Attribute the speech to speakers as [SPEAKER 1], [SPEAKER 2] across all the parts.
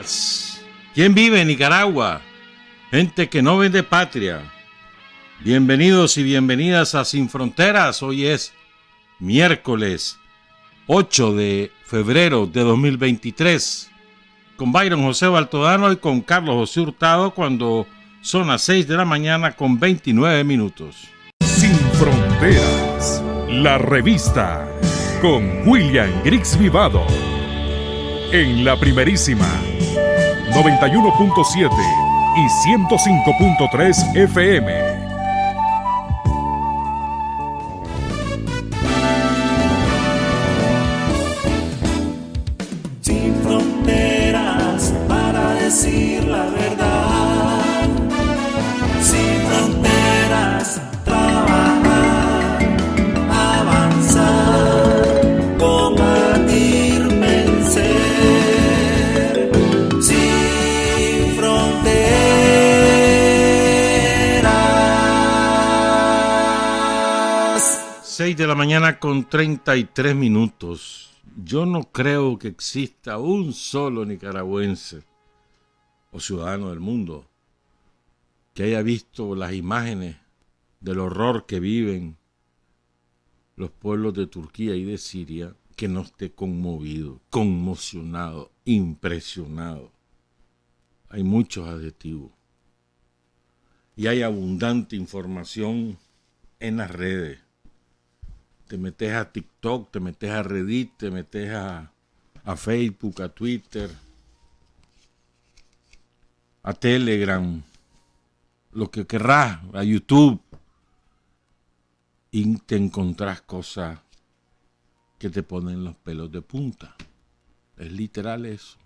[SPEAKER 1] días. ¿Quién vive en Nicaragua? Gente que no vende patria. Bienvenidos y bienvenidas a Sin Fronteras. Hoy es miércoles 8 de febrero de 2023. Con Byron José Baltodano y con Carlos José Hurtado cuando son las 6 de la mañana con 29 minutos.
[SPEAKER 2] Sin Fronteras, la revista con William Griggs Vivado. En la primerísima 91.7 y 105.3 FM.
[SPEAKER 3] Sin fronteras para decir la verdad. Sin fronteras, trabajar, avanzar, combatir, vencer. Sin fronteras.
[SPEAKER 1] 6 de la mañana con 33 minutos. Yo no creo que exista un solo nicaragüense o ciudadano del mundo que haya visto las imágenes del horror que viven los pueblos de Turquía y de Siria que no esté conmovido, conmocionado, impresionado. Hay muchos adjetivos y hay abundante información en las redes. Te metes a TikTok, te metes a Reddit, te metes a Facebook, a Twitter, a Telegram, lo que querrás, a YouTube, y te encontrás cosas que te ponen los pelos de punta. Es literal eso.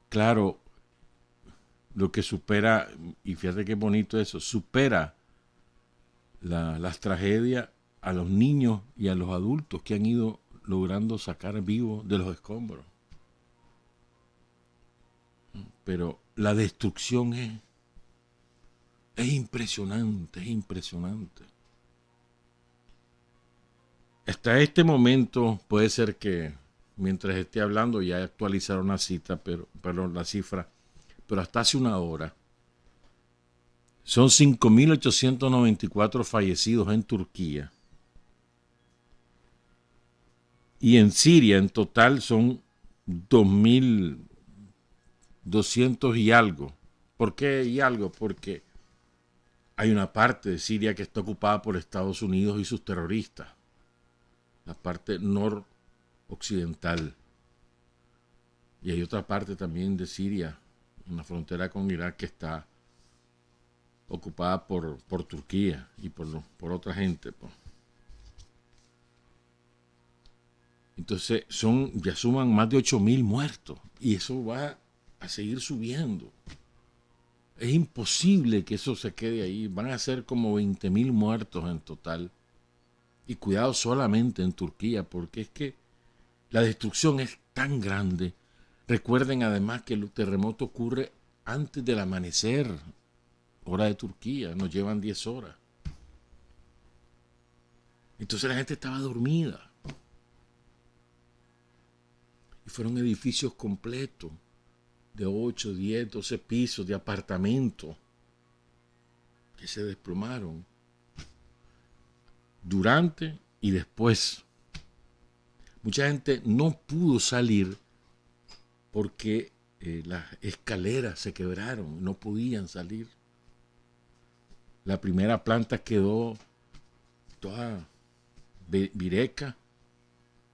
[SPEAKER 1] Claro, lo que supera, y fíjate qué bonito eso, supera las tragedias a los niños y a los adultos que han ido logrando sacar vivos de los escombros. Pero la destrucción es impresionante, es impresionante. Hasta este momento puede ser que mientras esté hablando ya actualizaron la cifra, pero hasta hace una hora son 5.894 fallecidos en Turquía. Y en Siria en total son 2.200 y algo. ¿Por qué y algo? Porque hay una parte de Siria que está ocupada por Estados Unidos y sus terroristas. La parte noroccidental. Y hay otra parte también de Siria, en la frontera con Irak, que está ocupada por Turquía y por otra gente. Entonces ya suman más de 8.000 muertos y eso va a seguir subiendo. Es imposible que eso se quede ahí. Van a ser como 20.000 muertos en total. Y cuidado solamente en Turquía, porque es que la destrucción es tan grande. Recuerden además que el terremoto ocurre antes del amanecer, hora de Turquía, nos llevan 10 horas. Entonces la gente estaba dormida. Y fueron edificios completos de 8, 10, 12 pisos de apartamentos que se desplomaron durante y después. Mucha gente no pudo salir porque las escaleras se quebraron, no podían salir. La primera planta quedó toda vireca.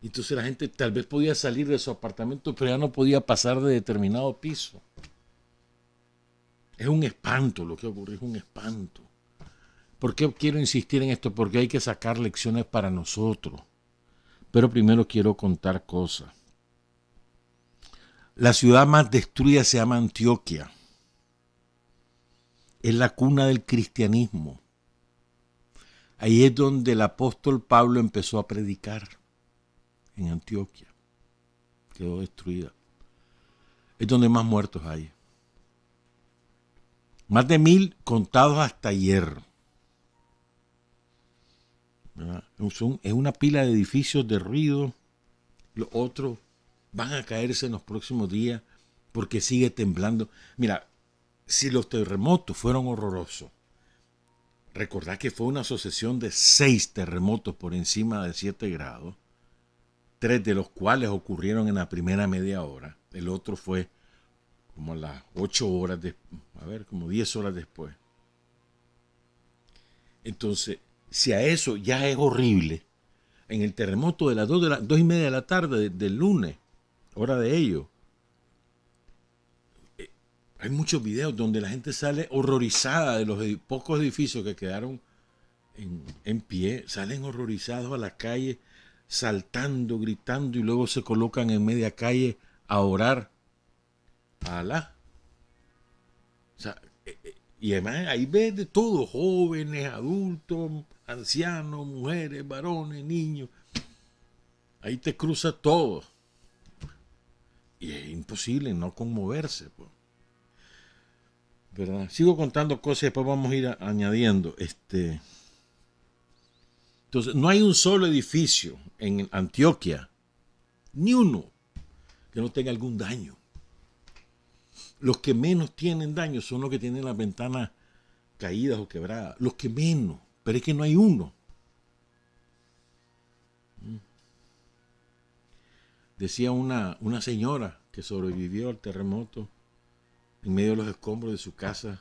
[SPEAKER 1] Entonces la gente tal vez podía salir de su apartamento, pero ya no podía pasar de determinado piso. Es un espanto lo que ocurrió, es un espanto. ¿Por qué quiero insistir en esto? Porque hay que sacar lecciones para nosotros. Pero primero quiero contar cosas. La ciudad más destruida se llama Antioquia. Es la cuna del cristianismo. Ahí es donde el apóstol Pablo empezó a predicar, en Antioquia. Quedó destruida. Es donde más muertos hay. Más de 1.000 contados hasta ayer. Es una pila de edificios derruidos. Los otros van a caerse en los próximos días porque sigue temblando. Mira, si los terremotos fueron horrorosos, recordad que fue una sucesión de 6 terremotos por encima de 7 grados, 3 de los cuales ocurrieron en la primera media hora. El otro fue como a las 8 horas, como 10 horas después. Entonces, si a eso ya es horrible, en el terremoto de las 2:30 de la tarde del lunes, hora de ellos, hay muchos videos donde la gente sale horrorizada de los pocos edificios que quedaron en pie, salen horrorizados a la calle, saltando, gritando, y luego se colocan en media calle a orar a Alá. O sea, y además ahí ves de todo, jóvenes, adultos, ancianos, mujeres, varones, niños. Ahí te cruza todo. Y es imposible no conmoverse, pues. ¿Verdad? Sigo contando cosas y después vamos a ir añadiendo. Entonces, no hay un solo edificio en Antioquia, ni uno, que no tenga algún daño. Los que menos tienen daño son los que tienen las ventanas caídas o quebradas. Los que menos, pero es que no hay uno. Decía una señora que sobrevivió al terremoto en medio de los escombros de su casa,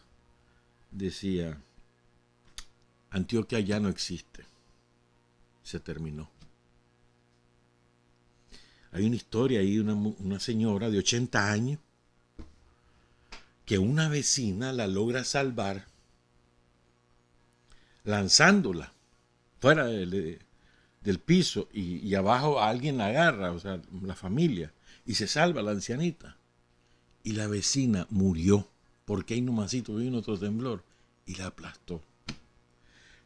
[SPEAKER 1] decía: Antioquia ya no existe, se terminó. Hay una historia ahí de una señora de 80 años que una vecina la logra salvar lanzándola fuera del piso, y abajo alguien la agarra, o sea, la familia, y se salva la ancianita. Y la vecina murió porque ahí nomasito vino otro temblor y la aplastó.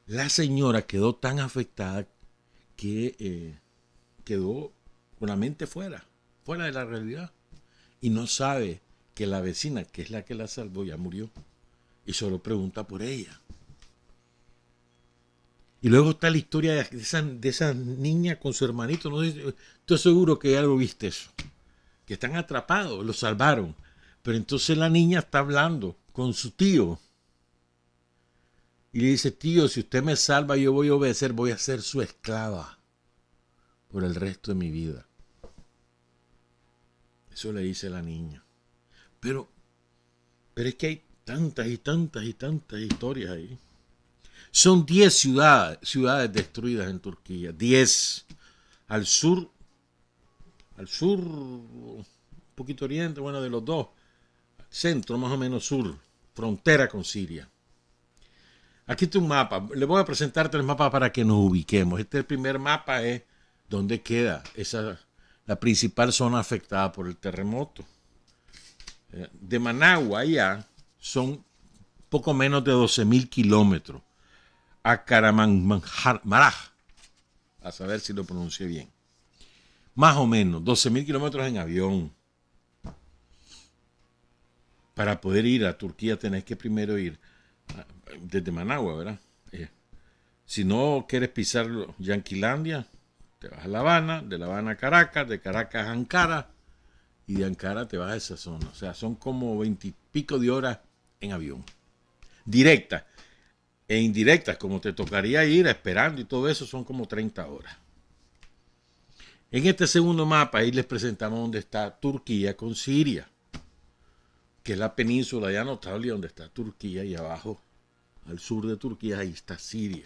[SPEAKER 1] La señora quedó tan afectada que quedó con la mente fuera de la realidad, y no sabe que la vecina, que es la que la salvó, ya murió, y solo pregunta por ella. Y luego está la historia de esa niña con su hermanito. No sé, estoy seguro que ya lo viste eso, que están atrapados, los salvaron, pero entonces la niña está hablando con su tío y le dice: tío, si usted me salva, yo voy a obedecer, voy a ser su esclava por el resto de mi vida. Eso le dice la niña. Pero es que hay tantas y tantas y tantas historias ahí. Son 10 ciudades destruidas en Turquía. 10 al sur, un poquito oriente, bueno, de los dos, centro más o menos sur, frontera con Siria. Aquí está un mapa. Le voy a presentar 3 mapas para que nos ubiquemos. El primer mapa es donde queda la principal zona afectada por el terremoto. De Managua allá son poco menos de 12.000 kilómetros a Kahramanmaraş, a saber si lo pronuncié bien. Más o menos 12.000 kilómetros en avión. Para poder ir a Turquía tenés que primero ir desde Managua, ¿verdad? Si no quieres pisar Yanquilandia, te vas a La Habana, de La Habana a Caracas, de Caracas a Ankara, y de Ankara te vas a esa zona. O sea, son como 20 y pico de horas en avión. Directas e indirectas, como te tocaría ir esperando y todo eso, son como 30 horas. En este segundo mapa, ahí les presentamos donde está Turquía con Siria, que es la península ya notable donde está Turquía, y abajo, al sur de Turquía, ahí está Siria.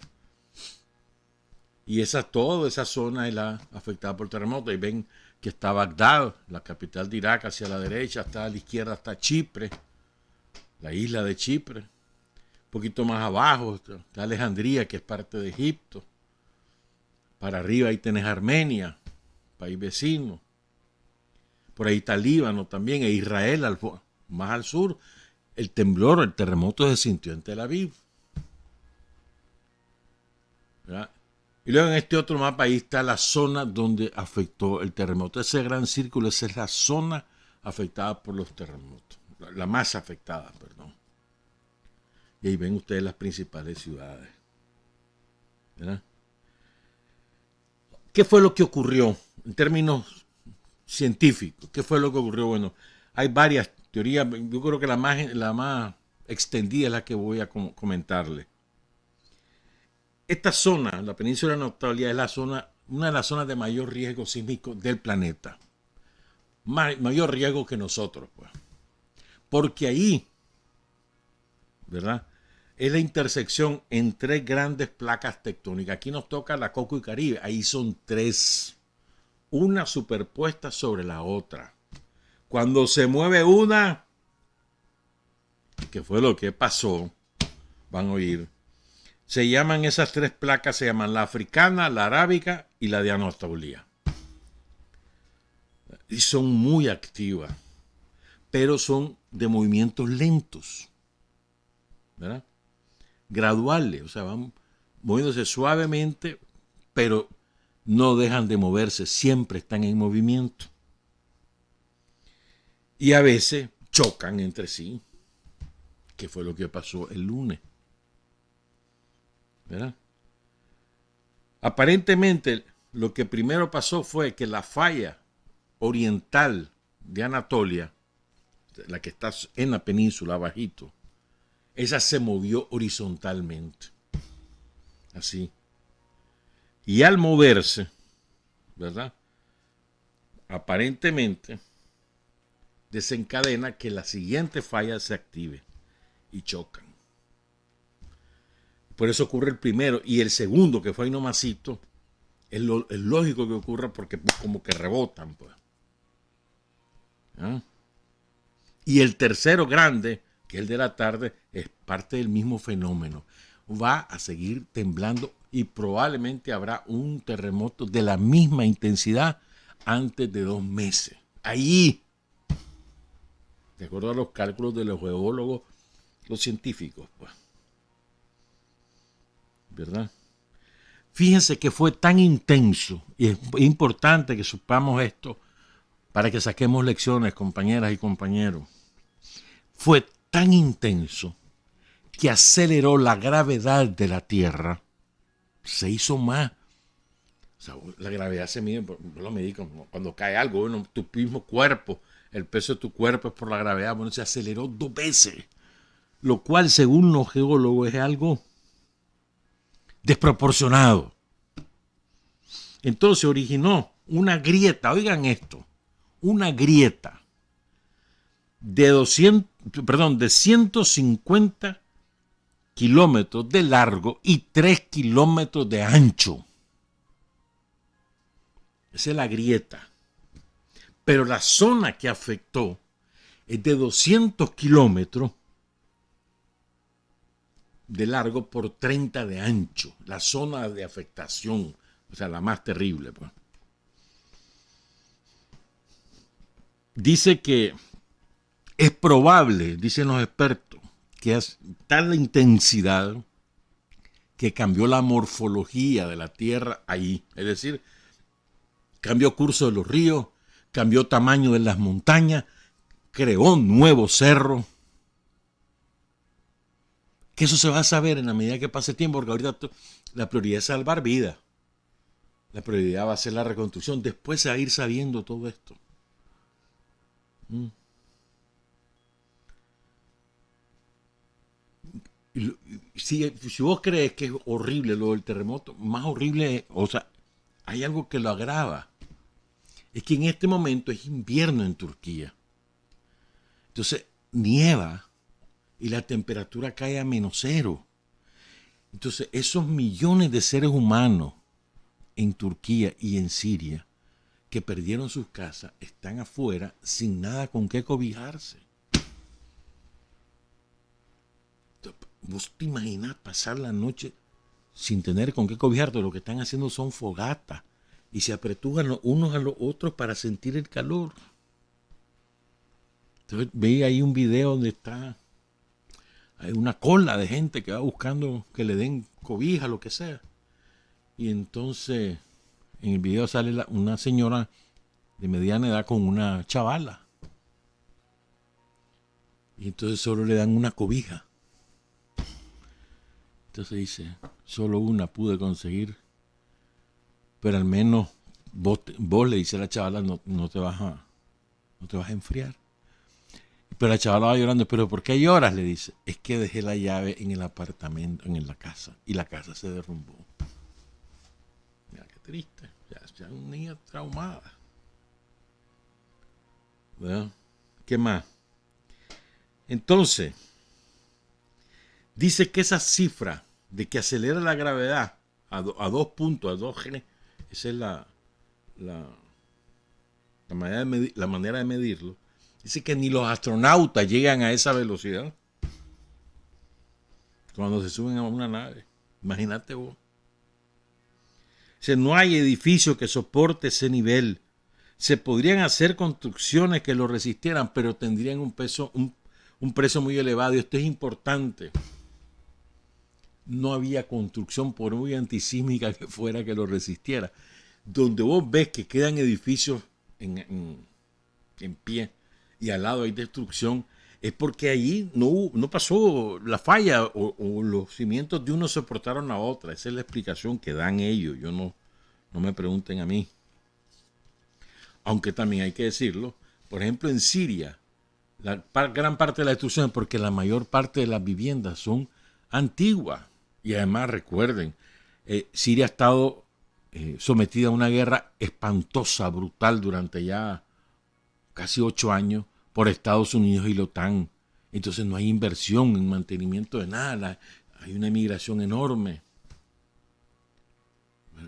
[SPEAKER 1] Y toda esa zona es la afectada por el terremoto. Y ven que está Bagdad, la capital de Irak, hacia la derecha, está a la izquierda está Chipre, la isla de Chipre. Un poquito más abajo está Alejandría, que es parte de Egipto. Para arriba ahí tenés Armenia, país vecino. Por ahí está Líbano también, e Israel, más al sur. El terremoto se sintió en Tel Aviv, ¿verdad? Y luego en este otro mapa ahí está la zona donde afectó el terremoto. Ese gran círculo, esa es la zona afectada por los terremotos. La más afectada, perdón. Y ahí ven ustedes las principales ciudades, ¿verdad? ¿Qué fue lo que ocurrió en términos científicos. ¿Qué fue lo que ocurrió? Bueno, hay varias teorías. Yo creo que la más extendida es la que voy a comentarle. Esta zona, la península de Natalia, es una de las zonas de mayor riesgo sísmico del planeta. Mayor riesgo que nosotros, pues. Porque ahí, ¿verdad?, es la intersección en tres grandes placas tectónicas. Aquí nos toca la Coco y Caribe. Ahí son tres. Una superpuesta sobre la otra. Cuando se mueve una, que fue lo que pasó, van a oír, se llaman esas tres placas, se llaman la africana, la arábica y la de Anatolia. Y son muy activas, pero son de movimientos lentos, ¿verdad? Graduales, o sea, van moviéndose suavemente, pero no dejan de moverse, siempre están en movimiento. Y a veces chocan entre sí, que fue lo que pasó el lunes, ¿verdad? Aparentemente, lo que primero pasó fue que la falla oriental de Anatolia, la que está en la península abajito, esa se movió horizontalmente, así. Y al moverse, ¿verdad?, aparentemente desencadena que la siguiente falla se active y chocan. Por eso ocurre el primero. Y el segundo, que fue ahí nomasito, es lógico que ocurra porque como que rebotan, pues. ¿Ah? Y el tercero grande, que es el de la tarde, es parte del mismo fenómeno. Va a seguir temblando y probablemente habrá un terremoto de la misma intensidad antes de 2 meses. Ahí, de acuerdo a los cálculos de los geólogos, los científicos, pues. ¿Verdad? Fíjense que fue tan intenso, y es importante que sepamos esto para que saquemos lecciones, compañeras y compañeros. Fue tan intenso que aceleró la gravedad de la Tierra. Se hizo más. O sea, la gravedad se mide, yo lo medí cuando cae algo, bueno, tu mismo cuerpo, el peso de tu cuerpo es por la gravedad, bueno, se aceleró 2 veces. Lo cual, según los geólogos, es algo desproporcionado. Entonces originó una grieta, oigan esto, una grieta de 150 kilómetros de largo y 3 kilómetros de ancho. Esa es la grieta. Pero la zona que afectó es de 200 kilómetros de largo por 30 de ancho. La zona de afectación, o sea, la más terrible, pues. Dice que es probable, dicen los expertos, que es tal la intensidad que cambió la morfología de la Tierra ahí. Es decir, cambió curso de los ríos, cambió tamaño de las montañas, creó nuevos cerros. Que eso se va a saber en la medida que pase el tiempo, porque ahorita la prioridad es salvar vidas. La prioridad va a ser la reconstrucción. Después se va a ir sabiendo todo esto. Si vos crees que es horrible lo del terremoto, más horrible, o sea, hay algo que lo agrava. Es que en este momento es invierno en Turquía. Entonces nieva y la temperatura cae a -0. Entonces esos millones de seres humanos en Turquía y en Siria que perdieron sus casas están afuera sin nada con qué cobijarse. ¿Vos te imaginas pasar la noche sin tener con qué cobijarte? Lo que están haciendo son fogatas y se apretujan los unos a los otros para sentir el calor. Entonces veía ahí un video donde hay una cola de gente que va buscando que le den cobija, lo que sea. Y entonces en el video sale una señora de mediana edad con una chavala. Y entonces solo le dan una cobija. Entonces dice, solo una pude conseguir, pero al menos vos le dices a la chavala, no te vas a enfriar. Pero la chavala va llorando, pero ¿por qué lloras? Le dice, es que dejé la llave en el apartamento, en la casa, y la casa se derrumbó. Mira qué triste, ya es una niña traumada. ¿Verdad? ¿Qué más? Entonces, dice que esa cifra de que acelera la gravedad a 2 puntos, a 2 G, esa es la manera de medirlo. Dice que ni los astronautas llegan a esa velocidad cuando se suben a una nave. Imagínate vos. Dice, no hay edificio que soporte ese nivel. Se podrían hacer construcciones que lo resistieran, pero tendrían un precio muy elevado. Y esto es importante. No había construcción, por muy antisísmica que fuera, que lo resistiera. Donde vos ves que quedan edificios en pie y al lado hay destrucción, es porque allí no pasó la falla o los cimientos de uno soportaron a otra. Esa es la explicación que dan ellos. Yo no me pregunten a mí. Aunque también hay que decirlo, por ejemplo en Siria, gran parte de la destrucción es porque la mayor parte de las viviendas son antiguas. Y además recuerden, Siria ha estado sometida a una guerra espantosa, brutal, durante ya casi 8 años por Estados Unidos y la OTAN. Entonces no hay inversión en mantenimiento de nada, hay una emigración enorme.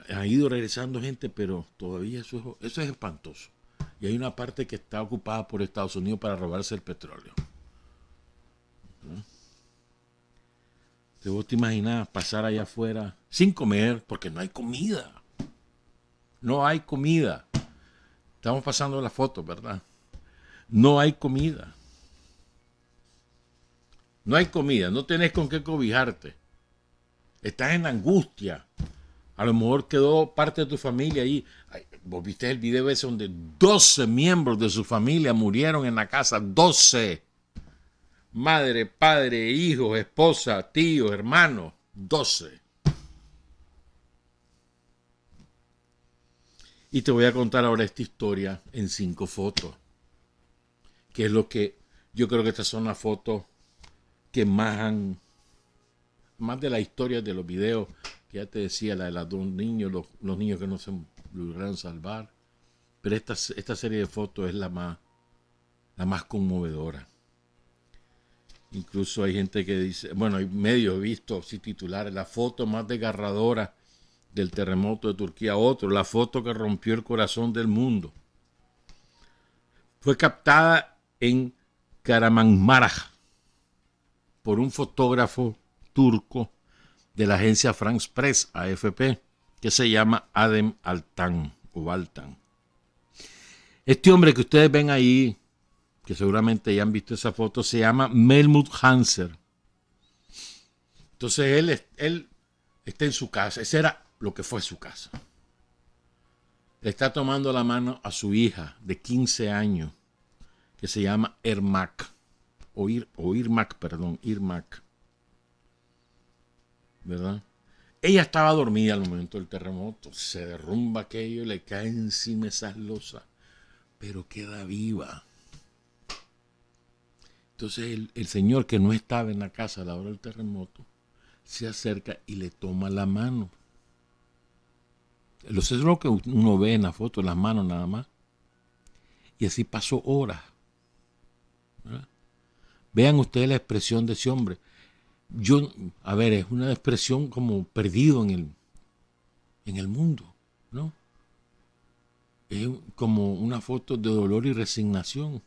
[SPEAKER 1] Ha ido regresando gente, pero todavía eso es espantoso. Y hay una parte que está ocupada por Estados Unidos para robarse el petróleo. ¿Vos te imaginas pasar allá afuera sin comer? Porque no hay comida. No hay comida. Estamos pasando la foto, ¿verdad? No hay comida. No hay comida. No tenés con qué cobijarte. Estás en angustia. A lo mejor quedó parte de tu familia ahí. Vos viste el video ese donde 12 miembros de su familia murieron en la casa. 12. Madre, padre, hijos, esposa, tío, hermano. 12. Y te voy a contar ahora esta historia en 5 fotos. Que es lo que yo creo que estas son las fotos que más de la historia de los videos, que ya te decía, la de los 2 niños, los niños que no se lograron salvar. Pero esta serie de fotos es la más conmovedora. Incluso hay gente que dice, bueno, hay medios vistos, sí, titulares, la foto más desgarradora del terremoto de Turquía. La foto que rompió el corazón del mundo. Fue captada en Kahramanmaraş por un fotógrafo turco de la agencia France Press, AFP, que se llama Adem Altan o Altan. Este hombre que ustedes ven ahí, que seguramente ya han visto esa foto, se llama Melmut Hanser. Entonces él está en su casa. Ese era lo que fue su casa. Le está tomando la mano a su hija de 15 años, que se llama Irmak. Irmak. ¿Verdad? Ella estaba dormida al momento del terremoto. Se derrumba aquello, le cae encima esas losas, pero queda viva. Entonces el señor, que no estaba en la casa a la hora del terremoto, se acerca y le toma la mano. Eso es lo que uno ve en la foto, las manos nada más. Y así pasó horas. ¿Verdad? Vean ustedes la expresión de ese hombre. Es una expresión como perdido en el mundo, ¿no? Es como una foto de dolor y resignación.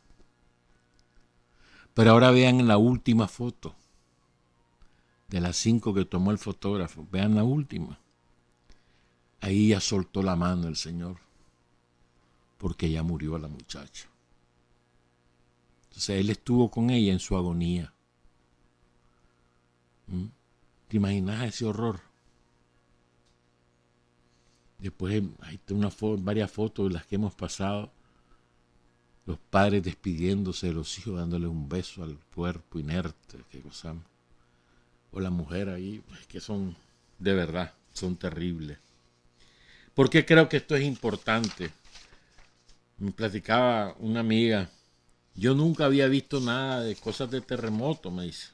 [SPEAKER 1] Pero ahora vean la última foto de las 5 que tomó el fotógrafo. Vean la última. Ahí ya soltó la mano el señor, porque ya murió la muchacha. Entonces él estuvo con ella en su agonía. ¿Te imaginas ese horror? Después hay varias fotos de las que hemos pasado. Los padres despidiéndose de los hijos, dándoles un beso al cuerpo inerte, qué cosa. O la mujer ahí, es que son, de verdad, son terribles. ¿Por qué creo que esto es importante? Me platicaba una amiga, yo nunca había visto nada de cosas de terremoto, me dice.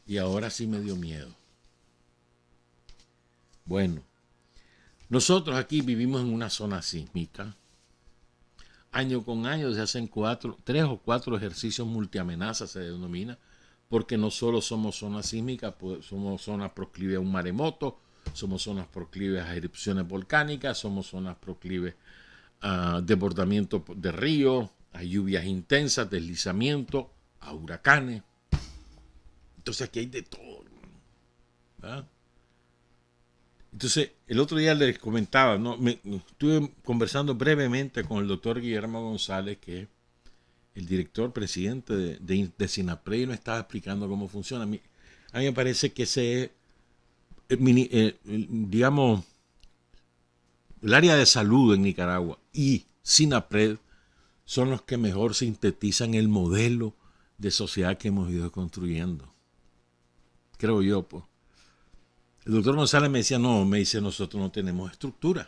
[SPEAKER 1] Y ahora sí me dio miedo. Bueno, nosotros aquí vivimos en una zona sísmica. Año con año se hacen 3 o 4 ejercicios multiamenazas, se denomina, porque no solo somos zonas sísmicas, pues somos zonas proclives a un maremoto, somos zonas proclives a erupciones volcánicas, somos zonas proclives a desbordamiento de ríos, a lluvias intensas, deslizamientos, a huracanes. Entonces aquí hay de todo, ¿verdad? Entonces, el otro día les comentaba, ¿no? Estuve conversando brevemente con el doctor Guillermo González, que es el director presidente de SINAPRED, y nos estaba explicando cómo funciona. A mí me parece que ese es, digamos, el área de salud en Nicaragua y SINAPRED son los que mejor sintetizan el modelo de sociedad que hemos ido construyendo. Creo yo, pues. El doctor González me decía, nosotros no tenemos estructura.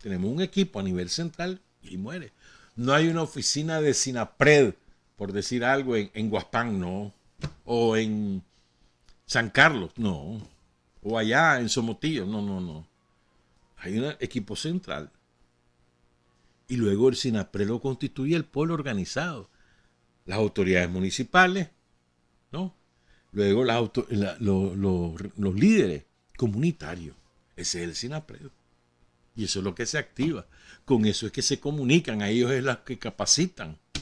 [SPEAKER 1] Tenemos un equipo a nivel central y muere. No hay una oficina de SINAPRED, por decir algo, en Guaspán, no. O en San Carlos, no. O allá en Somotillo, no. Hay un equipo central. Y luego el SINAPRED lo constituye el polo organizado. Las autoridades municipales, ¿no? Luego los líderes comunitarios. Ese es el SINAPRED. Y eso es lo que se activa. Con eso es que se comunican. A ellos es los que capacitan. O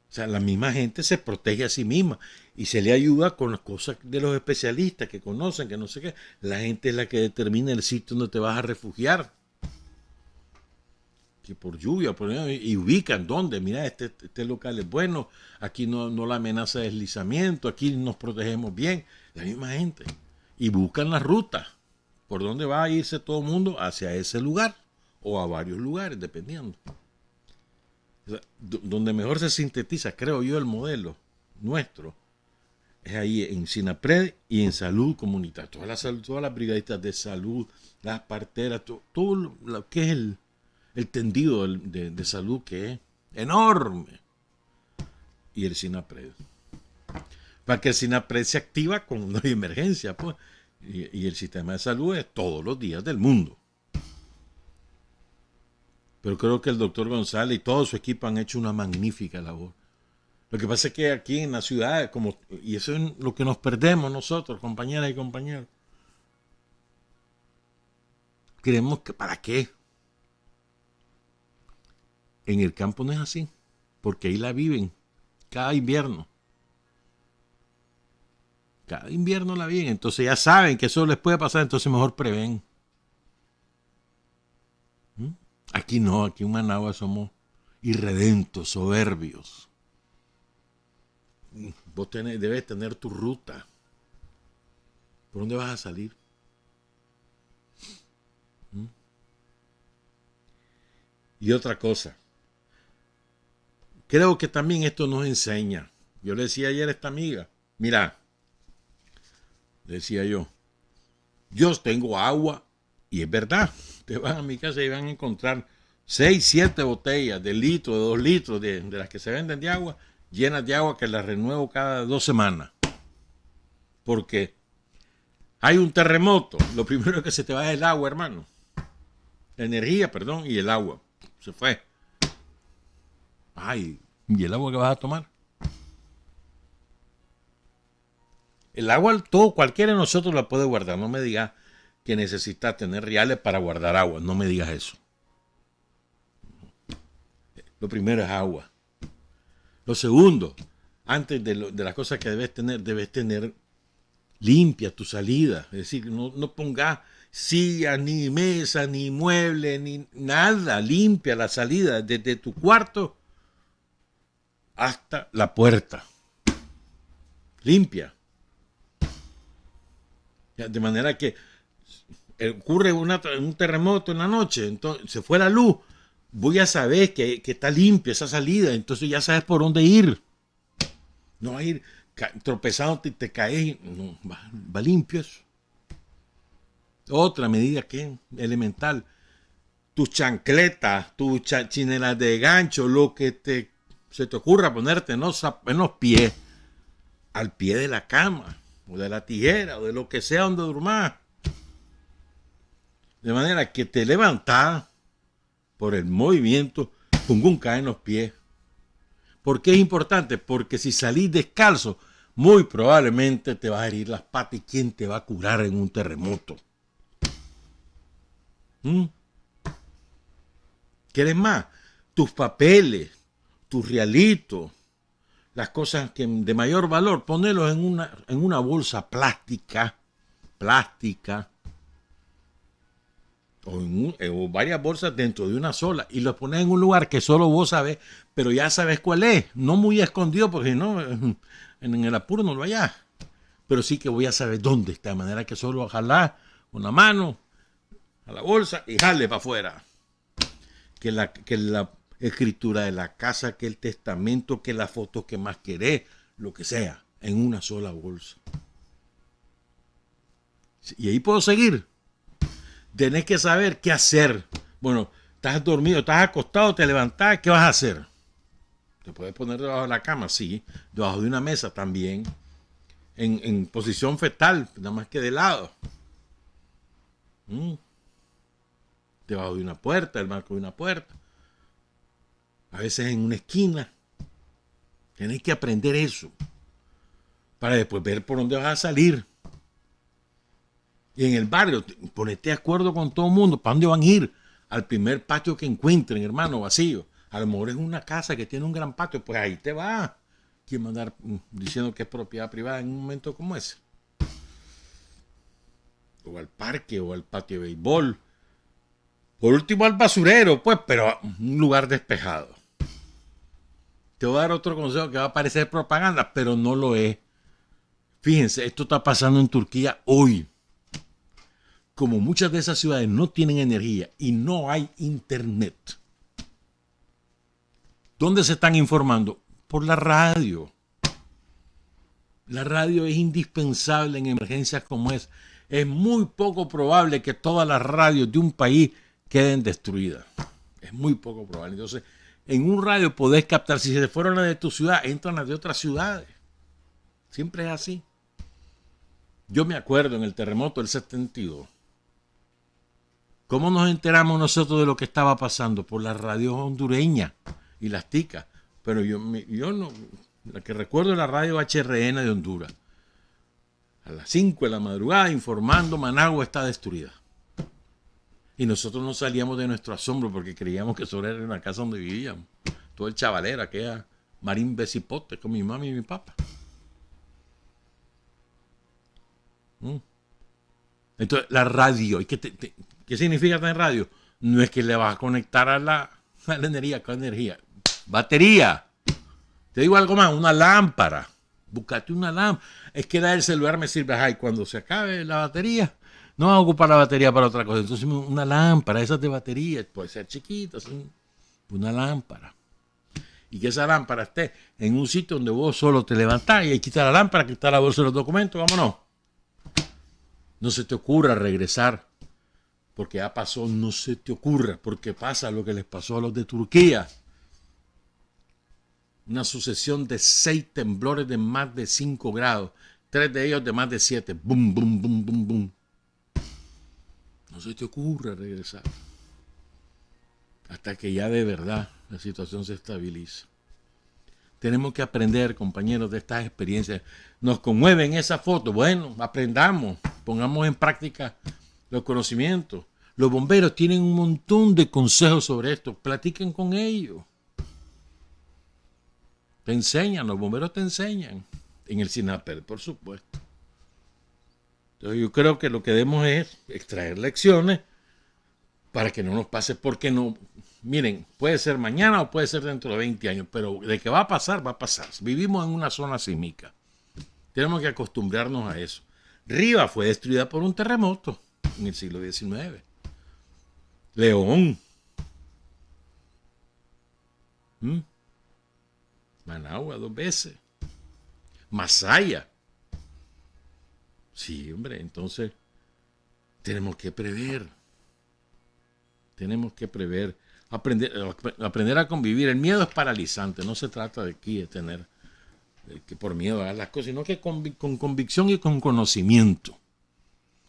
[SPEAKER 1] sea, la misma gente se protege a sí misma. Y se le ayuda con las cosas de los especialistas que conocen, que no sé qué. La gente es la que determina el sitio donde te vas a refugiar. Que por lluvia, y ubican dónde, mira, este local es bueno, aquí no la amenaza de deslizamiento, aquí nos protegemos bien, la misma gente. Y buscan la ruta, por dónde va a irse todo el mundo hacia ese lugar, o a varios lugares, dependiendo. O sea, donde mejor se sintetiza, creo yo, el modelo nuestro, es ahí en SINAPRED y en salud comunitaria. Todas las brigaditas de salud, las parteras, todo lo que es el tendido de salud, que es enorme. Y el SINAPRED. Para que el SINAPRED se activa cuando hay emergencia, pues. Y el sistema de salud es todos los días del mundo. Pero creo que el doctor González y todo su equipo han hecho una magnífica labor. Lo que pasa es que aquí en la ciudad, y eso es lo que nos perdemos nosotros, compañeras y compañeros. Creemos que ¿para qué? En el campo no es así, porque ahí la viven cada invierno. Cada invierno la viven, entonces ya saben que eso les puede pasar, entonces mejor prevén. Aquí no, aquí en Managua somos irredentos, soberbios. Vos debes tener tu ruta. ¿Por dónde vas a salir? Y otra cosa. Creo que también esto nos enseña. Yo le decía ayer a esta amiga, mira, decía yo tengo agua, y es verdad, te van a mi casa y van a encontrar 6, 7 botellas de litro, de 2 litros, de las que se venden de agua, llenas de agua que las renuevo cada 2 semanas. Porque hay un terremoto, lo primero que se te va es el agua, hermano. La energía, perdón, y el agua. Se fue. Ay, ¿y el agua que vas a tomar? El agua, cualquiera de nosotros la puede guardar. No me digas que necesitas tener reales para guardar agua. No me digas eso. Lo primero es agua. Lo segundo, antes de las cosas que debes tener limpia tu salida. Es decir, no pongas silla, ni mesa, ni mueble, ni nada. Limpia la salida desde tu cuarto hasta la puerta. Limpia. De manera que ocurre un terremoto en la noche, entonces se fue la luz, voy a saber que está limpia esa salida, entonces ya sabes por dónde ir. No vas a ir tropezando y te caes, no, va limpio eso. Otra medida que es elemental. Tus chancletas, tus chinelas de gancho, lo que se te ocurra ponerte en los pies, al pie de la cama, o de la tijera, o de lo que sea donde durmas. De manera que te levantas por el movimiento, pum, cae en los pies. ¿Por qué es importante? Porque si salís descalzo, muy probablemente te vas a herir las patas. ¿Y quién te va a curar en un terremoto? ¿Quieres más? Tus papeles, tus realitos, las cosas de mayor valor, ponerlos en una bolsa plástica, o varias bolsas dentro de una sola, y los pones en un lugar que solo vos sabés, pero ya sabes cuál es, no muy escondido, porque no, en el apuro no lo hayas, pero sí que voy a saber dónde está, de manera que solo jalás una mano a la bolsa y jale para afuera. Que la escritura de la casa, que el testamento, que la foto que más querés, lo que sea, en una sola bolsa. Y ahí puedo seguir. Tenés que saber qué hacer. Bueno, estás dormido, estás acostado, te levantás, ¿qué vas a hacer? Te puedes poner debajo de la cama, sí, debajo de una mesa también, en posición fetal, nada más que de lado. Debajo de una puerta, el marco de una puerta. A veces en una esquina. Tenés que aprender eso. Para después ver por dónde vas a salir. Y en el barrio, ponete de acuerdo con todo el mundo. ¿Para dónde van a ir? Al primer patio que encuentren, hermano, vacío. A lo mejor es una casa que tiene un gran patio. Pues ahí te va. ¿Quién va a andar diciendo que es propiedad privada en un momento como ese? O al parque, o al patio de béisbol. Por último al basurero, pues, pero un lugar despejado. Te voy a dar otro consejo que va a parecer propaganda, pero no lo es. Fíjense, esto está pasando en Turquía hoy. Como muchas de esas ciudades no tienen energía y no hay internet. ¿Dónde se están informando? Por la radio. La radio es indispensable en emergencias como esa. Es muy poco probable que todas las radios de un país queden destruidas. Es muy poco probable. Entonces, en un radio podés captar, si se fueron las de tu ciudad, entran las de otras ciudades. Siempre es así. Yo me acuerdo en el terremoto del 72. ¿Cómo nos enteramos nosotros de lo que estaba pasando? Por las radios hondureñas y las ticas. Pero yo no, la que recuerdo es la radio HRN de Honduras. A las 5 de la madrugada informando, Managua está destruida. Y nosotros no salíamos de nuestro asombro porque creíamos que solo era una casa donde vivíamos. Todo el chavalera, aquella Marín Becipote con mi mamá y mi papá. Entonces, la radio, ¿qué significa tener radio? No es que le vas a conectar a la energía, ¿qué energía? Batería. Te digo algo más, una lámpara. Búscate una lámpara. Es que el celular me sirve, ay, cuando se acabe la batería, no va a ocupar la batería para otra cosa. Entonces una lámpara, esas de batería, puede ser chiquita, ¿sí? Una lámpara. Y que esa lámpara esté en un sitio donde vos solo te levantás y ahí quitar la lámpara, quitar la bolsa de los documentos, vámonos. No se te ocurra regresar, porque ya pasó, no se te ocurra, porque pasa lo que les pasó a los de Turquía. Una sucesión de 6 temblores de más de 5 grados, 3 de ellos de más de 7. Bum, bum, bum, bum, bum. No se te ocurra regresar hasta que ya de verdad la situación se estabilice. Tenemos que aprender, compañeros, de estas experiencias. Nos conmueven esas fotos. Bueno, aprendamos, pongamos en práctica los conocimientos. Los bomberos tienen un montón de consejos sobre esto. Platiquen con ellos. Te enseñan, los bomberos te enseñan. En el SINAPER, por supuesto. Entonces yo creo que lo que debemos es extraer lecciones para que no nos pase, porque no, miren, puede ser mañana o puede ser dentro de 20 años, pero de que va a pasar, va a pasar. Vivimos en una zona sísmica. Tenemos que acostumbrarnos a eso. Riva fue destruida por un terremoto en el siglo XIX. León. Managua 2 veces. Masaya. Sí, hombre, entonces tenemos que prever. Tenemos que prever. Aprender a convivir. El miedo es paralizante. No se trata de aquí de tener que por miedo hagas las cosas, sino que con convicción y con conocimiento.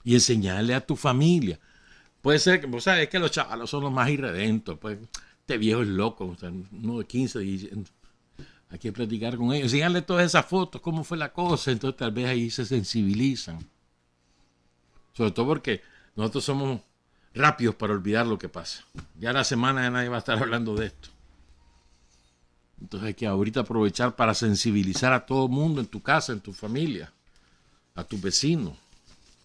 [SPEAKER 1] Y enseñarle a tu familia. Puede ser que, vos sabes que los chavalos son los más irredentos. Pues, este viejo es loco. O sea, uno de 15 diciendo, hay que platicar con ellos. Enseñarle todas esas fotos, cómo fue la cosa. Entonces tal vez ahí se sensibilizan. Sobre todo porque nosotros somos rápidos para olvidar lo que pasa. Ya la semana ya nadie va a estar hablando de esto. Entonces hay que ahorita aprovechar para sensibilizar a todo el mundo en tu casa, en tu familia, a tus vecinos.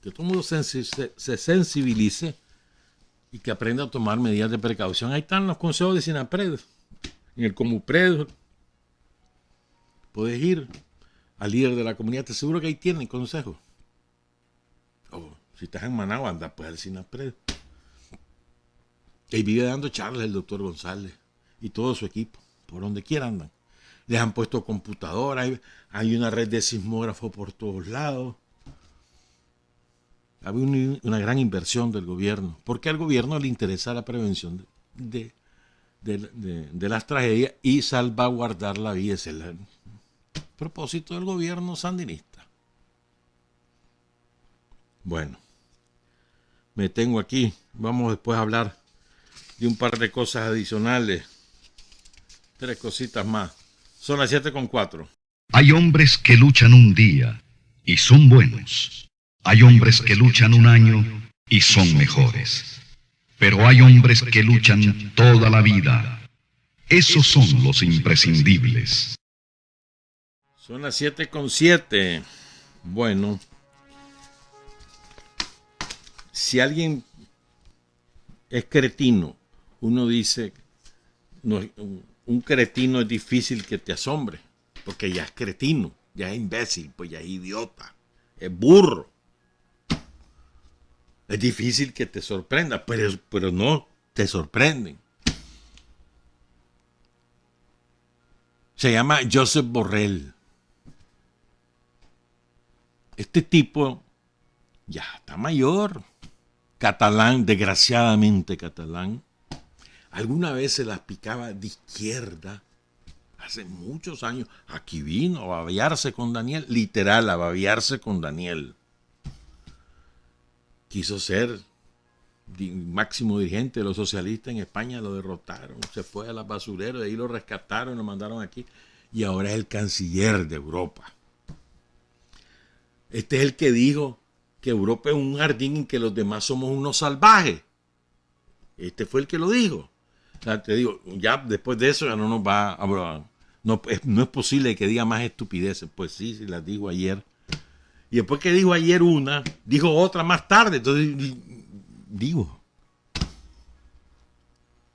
[SPEAKER 1] Que todo el mundo se sensibilice y que aprenda a tomar medidas de precaución. Ahí están los consejos de SINAPRED. En el Comupred puedes ir al líder de la comunidad. Te aseguro que ahí tienen consejos. O si estás en Managua, anda pues al SINAPRED. Ahí vive dando charlas el doctor González y todo su equipo. Por donde quiera andan. Les han puesto computadoras. Hay una red de sismógrafos por todos lados. Hay una gran inversión del gobierno. Porque al gobierno le interesa la prevención de las tragedias y salvaguardar la vida. Ese es el propósito del gobierno sandinista. Bueno, me tengo aquí. Vamos después a hablar de un par de cosas adicionales. 3 cositas más. Son las 7:04.
[SPEAKER 4] Hay hombres que luchan un día y son buenos. Hay hombres que luchan un año y son mejores. Pero hay hombres que luchan toda la vida. Esos son los imprescindibles.
[SPEAKER 1] Son las 7:07. Bueno. Si alguien es cretino, uno dice, no, un cretino es difícil que te asombre, porque ya es cretino, ya es imbécil, pues ya es idiota, es burro. Es difícil que te sorprenda, pero no te sorprenden. Se llama Josep Borrell. Este tipo ya está mayor, catalán, desgraciadamente catalán. Alguna vez se las picaba de izquierda, hace muchos años. Aquí vino a babearse con Daniel, literal, a babearse con Daniel. Quiso ser máximo dirigente de los socialistas en España, lo derrotaron, se fue a las basureros, de ahí lo rescataron, lo mandaron aquí, y ahora es el canciller de Europa. Este es el que dijo que Europa es un jardín en que los demás somos unos salvajes. Este fue el que lo dijo. O sea, te digo, ya después de eso ya no nos va a... No es posible que diga más estupideces. Pues sí, las dijo ayer. Y después que dijo ayer una, dijo otra más tarde. Entonces, digo.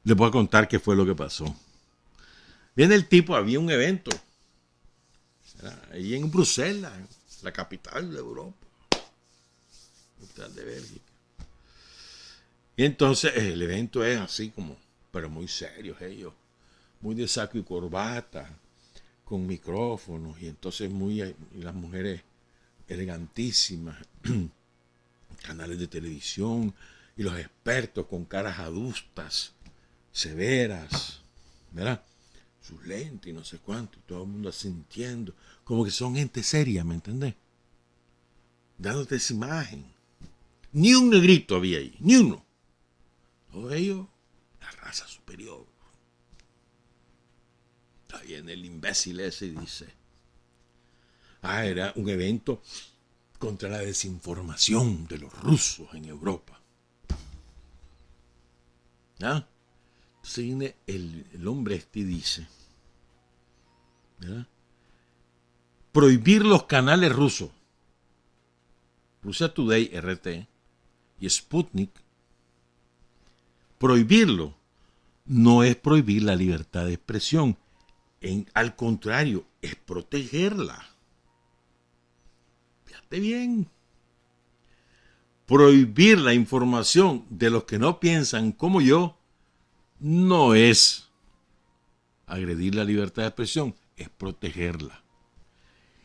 [SPEAKER 1] Les voy a contar qué fue lo que pasó. Viene el tipo, había un evento. Ahí en Bruselas, la capital de Europa. Capital de Bélgica. Y entonces el evento es así como... pero muy serios ellos, muy de saco y corbata, con micrófonos, y entonces y las mujeres elegantísimas, canales de televisión, y los expertos con caras adustas, severas, ¿verdad? Sus lentes y no sé cuánto, y todo el mundo asintiendo, como que son gente seria, ¿me entendés? Dándote esa imagen. Ni un negrito había ahí, ni uno. Todos ellos, la raza superior. Está bien el imbécil ese y dice, era un evento contra la desinformación de los rusos en Europa. ¿Ah? Entonces viene el hombre este y dice, ¿verdad? Prohibir los canales rusos, Russia Today, RT, y Sputnik. Prohibirlo no es prohibir la libertad de expresión. Al contrario, es protegerla. Fíjate bien. Prohibir la información de los que no piensan como yo no es agredir la libertad de expresión, es protegerla.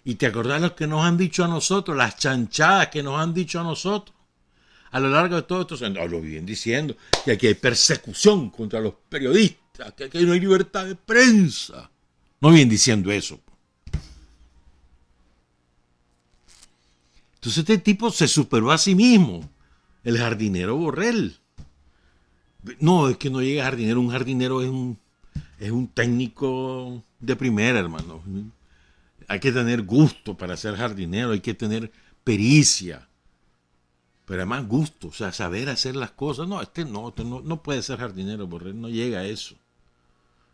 [SPEAKER 1] Y te acordás lo que nos han dicho a nosotros, las chanchadas que nos han dicho a nosotros. a lo largo de todos estos años, lo viven diciendo, que aquí hay persecución contra los periodistas, que aquí no hay libertad de prensa. No vienen diciendo eso. Entonces este tipo se superó a sí mismo, el jardinero Borrell. No, es que no llega jardinero, un jardinero es un técnico de primera, hermano. Hay que tener gusto para ser jardinero, hay que tener pericia, pero además gusto, o sea, saber hacer las cosas. No, no puede ser jardinero, Borrell no llega a eso.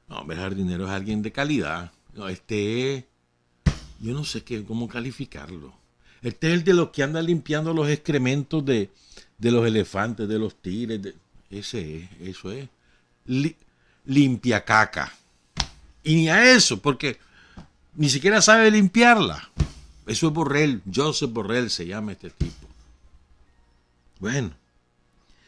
[SPEAKER 1] No, hombre, el jardinero es alguien de calidad. No, yo no sé cómo calificarlo. Este es el de los que anda limpiando los excrementos de los elefantes, de los tigres. Eso es. Limpia caca. Y ni a eso, porque ni siquiera sabe limpiarla. Eso es Borrell. Joseph Borrell se llama este tipo. Bueno.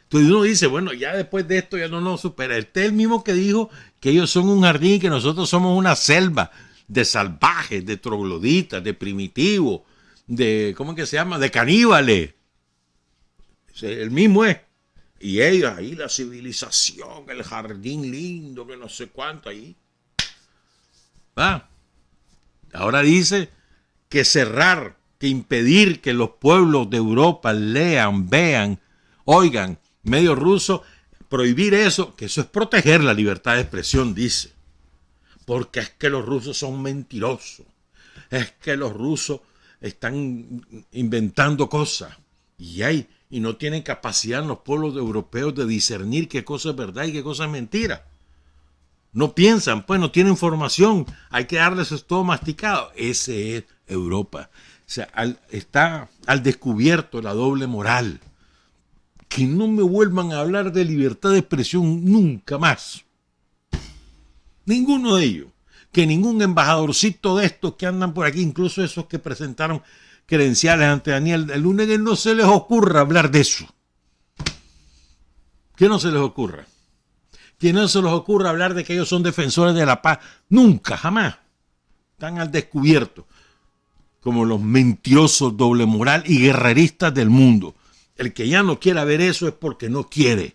[SPEAKER 1] Entonces uno dice, bueno, ya después de esto ya no nos supera. Este es el mismo que dijo que ellos son un jardín y que nosotros somos una selva de salvajes, de trogloditas, de primitivos, de, ¿cómo es que se llama? De caníbales. El mismo es. Y ellos ahí, la civilización, el jardín lindo, que no sé cuánto ahí. Ahora dice que cerrar, que impedir que los pueblos de Europa lean, vean, oigan medio ruso, prohibir eso, que eso es proteger la libertad de expresión, dice. Porque es que los rusos son mentirosos. Es que los rusos están inventando cosas. Y no tienen capacidad en los pueblos europeos de discernir qué cosa es verdad y qué cosa es mentira. No piensan, pues no tienen formación. Hay que darles eso todo masticado. Ese es Europa. O sea, está al descubierto la doble moral. Que no me vuelvan a hablar de libertad de expresión nunca más. Ninguno de ellos. Que ningún embajadorcito de estos que andan por aquí, incluso esos que presentaron credenciales ante Daniel el lunes, que no se les ocurra hablar de eso. Que no se les ocurra. Que no se les ocurra hablar de que ellos son defensores de la paz. Nunca, jamás. Están al descubierto. Como los mentirosos, doble moral y guerreristas del mundo. El que ya no quiera ver eso es porque no quiere.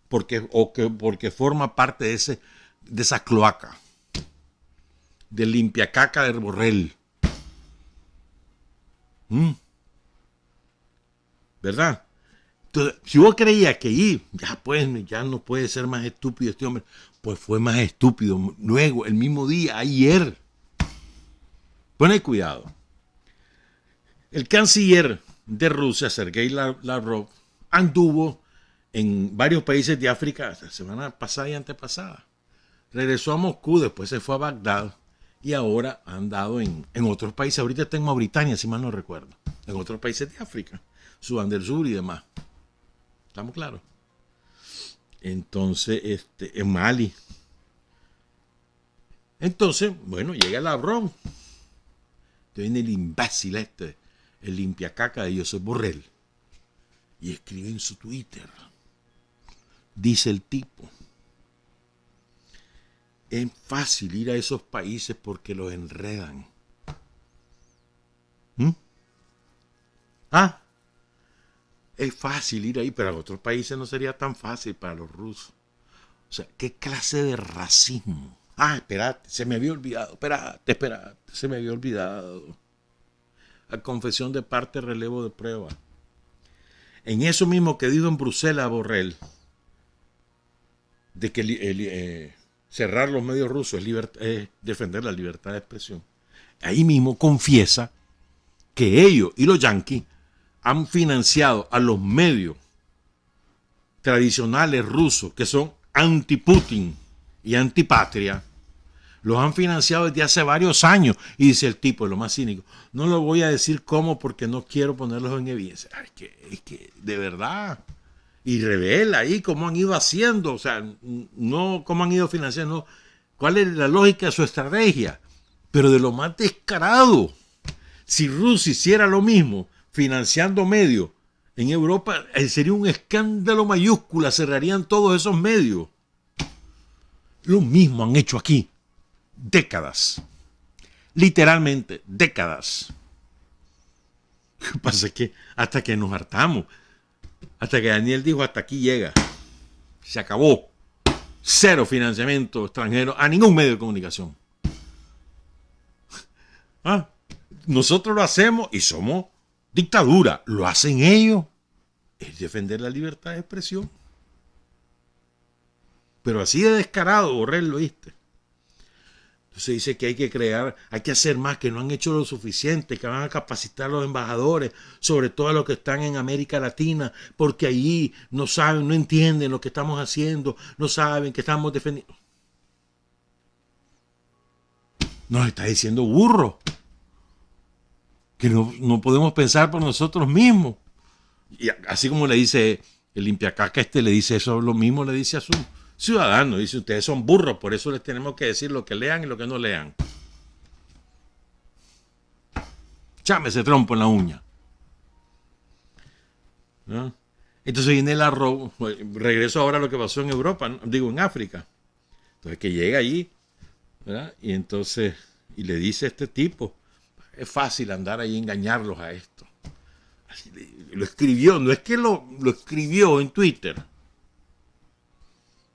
[SPEAKER 1] Porque forma parte de esa cloaca. Del limpiacaca de Borrell. ¿Verdad? Entonces, si vos creías que ya no puede ser más estúpido este hombre, pues fue más estúpido luego, el mismo día, ayer. Poned cuidado. El canciller de Rusia, Sergei Lavrov, anduvo en varios países de África la semana pasada y antepasada. Regresó a Moscú, después se fue a Bagdad y ahora ha andado en otros países. Ahorita está en Mauritania, si mal no recuerdo. En otros países de África, Sudán del Sur y demás. ¿Estamos claros? Entonces, en Mali. Entonces, bueno, llega Lavrov. Viene el imbécil el limpiacaca de Josep Borrell. Y escribe en su Twitter. Dice el tipo. Es fácil ir a esos países porque los enredan. Es fácil ir ahí, pero a otros países no sería tan fácil para los rusos. O sea, ¿qué clase de racismo? Espérate, se me había olvidado. Espérate, se me había olvidado. La confesión de parte, relevo de prueba. En eso mismo que dijo en Bruselas Borrell, de que cerrar los medios rusos es defender la libertad de expresión. Ahí mismo confiesa que ellos y los yanquis han financiado a los medios tradicionales rusos que son anti-Putin y antipatria. Los han financiado desde hace varios años. Y dice el tipo, lo más cínico, no lo voy a decir cómo porque no quiero ponerlos en evidencia. Es que de verdad. Y revela ahí cómo han ido haciendo. O sea, no cómo han ido financiando. Cuál es la lógica de su estrategia. Pero de lo más descarado. Si Rusia hiciera lo mismo, financiando medios en Europa, sería un escándalo mayúscula. Cerrarían todos esos medios. Lo mismo han hecho aquí. Décadas. Literalmente, décadas. Lo que pasa es que hasta que nos hartamos. Hasta que Daniel dijo, hasta aquí llega. Se acabó. Cero financiamiento extranjero a ningún medio de comunicación. ¿Ah? Nosotros lo hacemos y somos dictadura. Lo hacen ellos. Es defender la libertad de expresión. Pero así de descarado, Borrell, lo oíste. Entonces dice que hay que crear, hay que hacer más, que no han hecho lo suficiente, que van a capacitar a los embajadores, sobre todo a los que están en América Latina, porque allí no saben, no entienden lo que estamos haciendo, no saben que estamos defendiendo. Nos está diciendo burro, que no podemos pensar por nosotros mismos. Y así como le dice el limpiacaca, le dice eso, lo mismo le dice a su ciudadano. Dice, ustedes son burros, por eso les tenemos que decir lo que lean y lo que no lean. Chame ese trompo en la uña. ¿No? Entonces viene el arroz. Regreso ahora a lo que pasó en Europa, ¿no? Digo, en África. Entonces que llega allí, ¿verdad? Y entonces, y le dice a este tipo, es fácil andar ahí y engañarlos a esto. Así, lo escribió, no es que lo escribió en Twitter.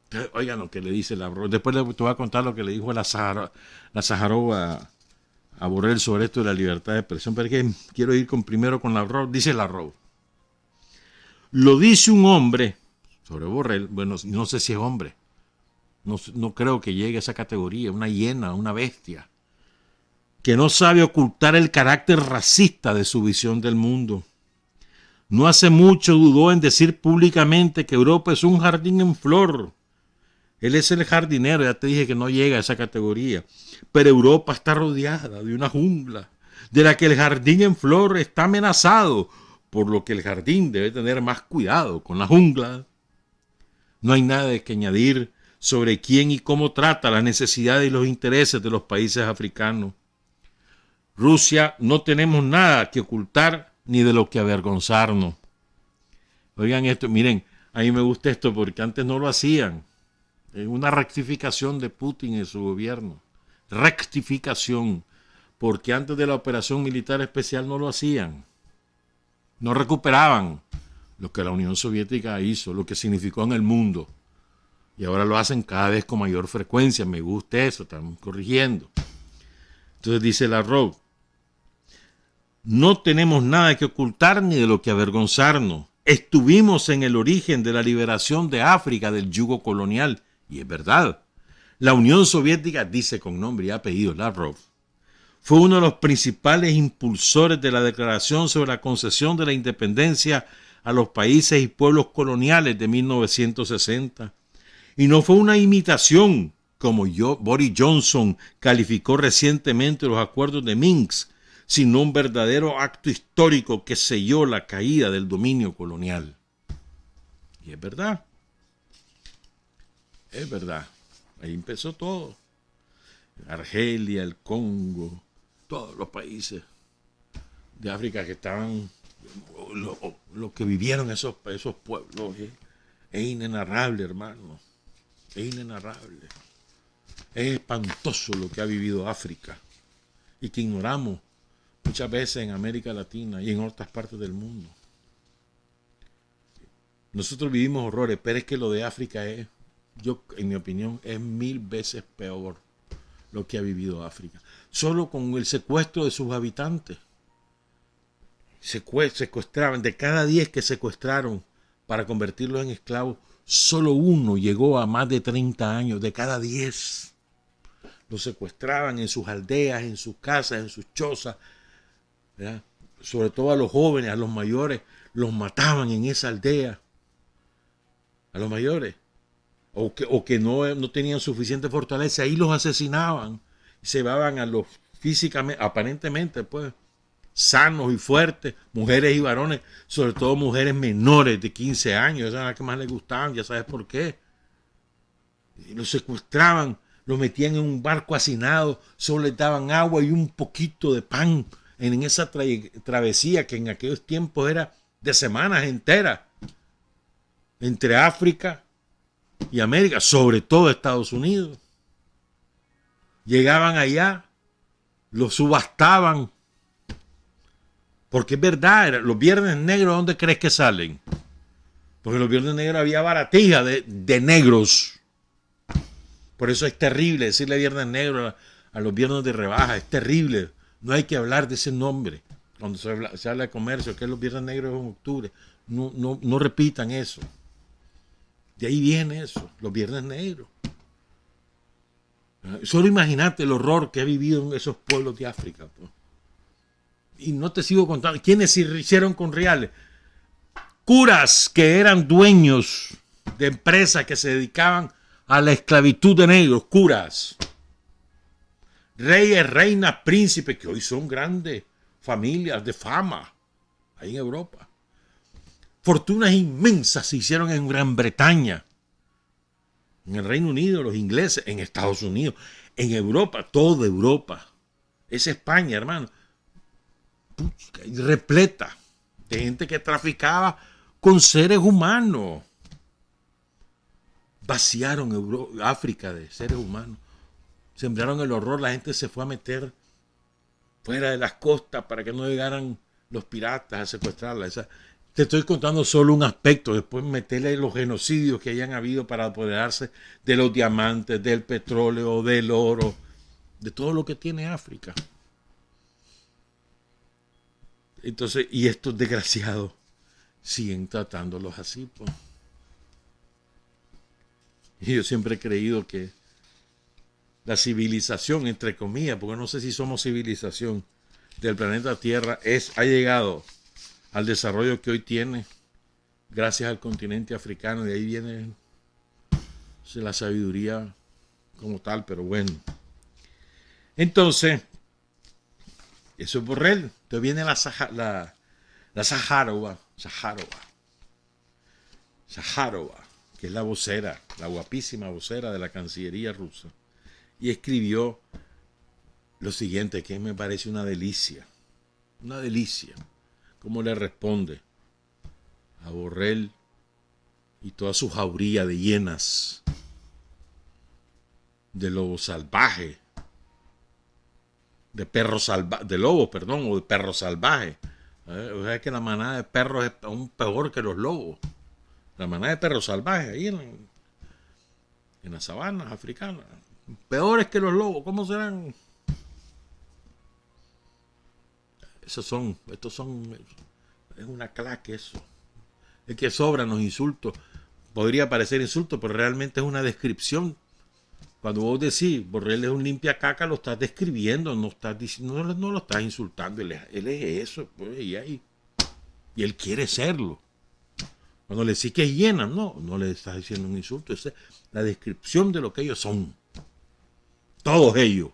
[SPEAKER 1] Entonces, oigan lo que le dice Lavrov. Después te voy a contar lo que le dijo la Sájarov a Borrell sobre esto de la libertad de expresión. Pero es que quiero ir primero con Lavrov. Dice Lavrov. Lo dice un hombre sobre Borrell. Bueno, no sé si es hombre. No creo que llegue a esa categoría. Una hiena, una bestia. Que no sabe ocultar el carácter racista de su visión del mundo. No hace mucho dudó en decir públicamente que Europa es un jardín en flor. Él es el jardinero, ya te dije que no llega a esa categoría. Pero Europa está rodeada de una jungla, de la que el jardín en flor está amenazado, por lo que el jardín debe tener más cuidado con la jungla. No hay nada que añadir sobre quién y cómo trata las necesidades y los intereses de los países africanos. Rusia, no tenemos nada que ocultar ni de lo que avergonzarnos. Oigan esto, miren, a mí me gusta esto porque antes no lo hacían. Es una rectificación de Putin en su gobierno. Rectificación, porque antes de la operación militar especial no lo hacían. No recuperaban lo que la Unión Soviética hizo, lo que significó en el mundo. Y ahora lo hacen cada vez con mayor frecuencia. Me gusta eso, están corrigiendo. Entonces dice Lavrov, no tenemos nada que ocultar ni de lo que avergonzarnos. Estuvimos en el origen de la liberación de África del yugo colonial. Y es verdad. La Unión Soviética, dice con nombre y apellido Lavrov, fue uno de los principales impulsores de la declaración sobre la concesión de la independencia a los países y pueblos coloniales de 1960. Y no fue una imitación, como Boris Johnson calificó recientemente los acuerdos de Minsk, sino un verdadero acto histórico que selló la caída del dominio colonial. Y es verdad. Es verdad. Ahí empezó todo. Argelia, el Congo, todos los países de África que estaban, lo que vivieron esos pueblos, es inenarrable, hermano. Es inenarrable. Es espantoso lo que ha vivido África y que ignoramos muchas veces en América Latina y en otras partes del mundo. Nosotros vivimos horrores, pero es que lo de África es, en mi opinión, es 1000 veces peor lo que ha vivido África. Solo con el secuestro de sus habitantes. Secuestraban, de cada 10 que secuestraron para convertirlos en esclavos, solo uno llegó a más de 30 años, de cada 10. Los secuestraban en sus aldeas, en sus casas, en sus chozas, ¿verdad? Sobre todo a los jóvenes, a los mayores, los mataban en esa aldea. A los mayores. O que no tenían suficiente fortaleza, ahí los asesinaban. Se llevaban a los físicamente, aparentemente, pues, sanos y fuertes, mujeres y varones, sobre todo mujeres menores de 15 años, esas eran las que más les gustaban, ya sabes por qué. Y los secuestraban, los metían en un barco hacinado, solo les daban agua y un poquito de pan en esa travesía que en aquellos tiempos era de semanas enteras entre África y América, sobre todo Estados Unidos. Llegaban allá, los subastaban, porque es verdad, los viernes negros, ¿dónde crees que salen? Porque los viernes negros había baratija de negros. Por eso es terrible decirle viernes negro a los viernes de rebaja. Es terrible. No hay que hablar de ese nombre. Cuando se habla de comercio, que es los viernes negros en octubre. No repitan eso. De ahí viene eso, los viernes negros. Solo imagínate el horror que ha vivido en esos pueblos de África. Pues. Y no te sigo contando. ¿Quiénes se hicieron con reales? Curas que eran dueños de empresas que se dedicaban a la esclavitud de negros. Curas. Reyes, reinas, príncipes, que hoy son grandes familias de fama ahí en Europa. Fortunas inmensas se hicieron en Gran Bretaña, en el Reino Unido, los ingleses, en Estados Unidos, en Europa, toda Europa. Es España, hermano. Repleta de gente que traficaba con seres humanos. Vaciaron África de seres humanos. Sembraron el horror, la gente se fue a meter fuera de las costas para que no llegaran los piratas a secuestrarla. Te estoy contando solo un aspecto, después meterle los genocidios que hayan habido para apoderarse de los diamantes, del petróleo, del oro, de todo lo que tiene África. Entonces, y estos desgraciados siguen tratándolos así, pues. Y yo siempre he creído que la civilización, entre comillas, porque no sé si somos civilización del planeta Tierra, ha llegado al desarrollo que hoy tiene gracias al continente africano. De ahí viene la sabiduría como tal, pero bueno. Entonces, eso es Borrell. Entonces viene la Zaharova, que es la vocera, la guapísima vocera de la Cancillería rusa. Y escribió lo siguiente, que me parece una delicia. Una delicia. Cómo le responde a Borrell y toda su jauría de hienas, de lobos salvajes, de lobos, o de perros salvajes. O sea que la manada de perros es aún peor que los lobos. La manada de perros salvajes ahí en las sabanas africanas. Peores que los lobos. ¿Cómo serán? Estos son, es una claque eso. Es que sobran los insultos. Podría parecer insulto, pero realmente es una descripción. Cuando vos decís, Borrell es un limpia caca, lo estás describiendo, no lo estás insultando. Él es eso, pues, y él quiere serlo. Cuando le decís que es hiena, no le estás diciendo un insulto, es la descripción de lo que ellos son. Todos ellos.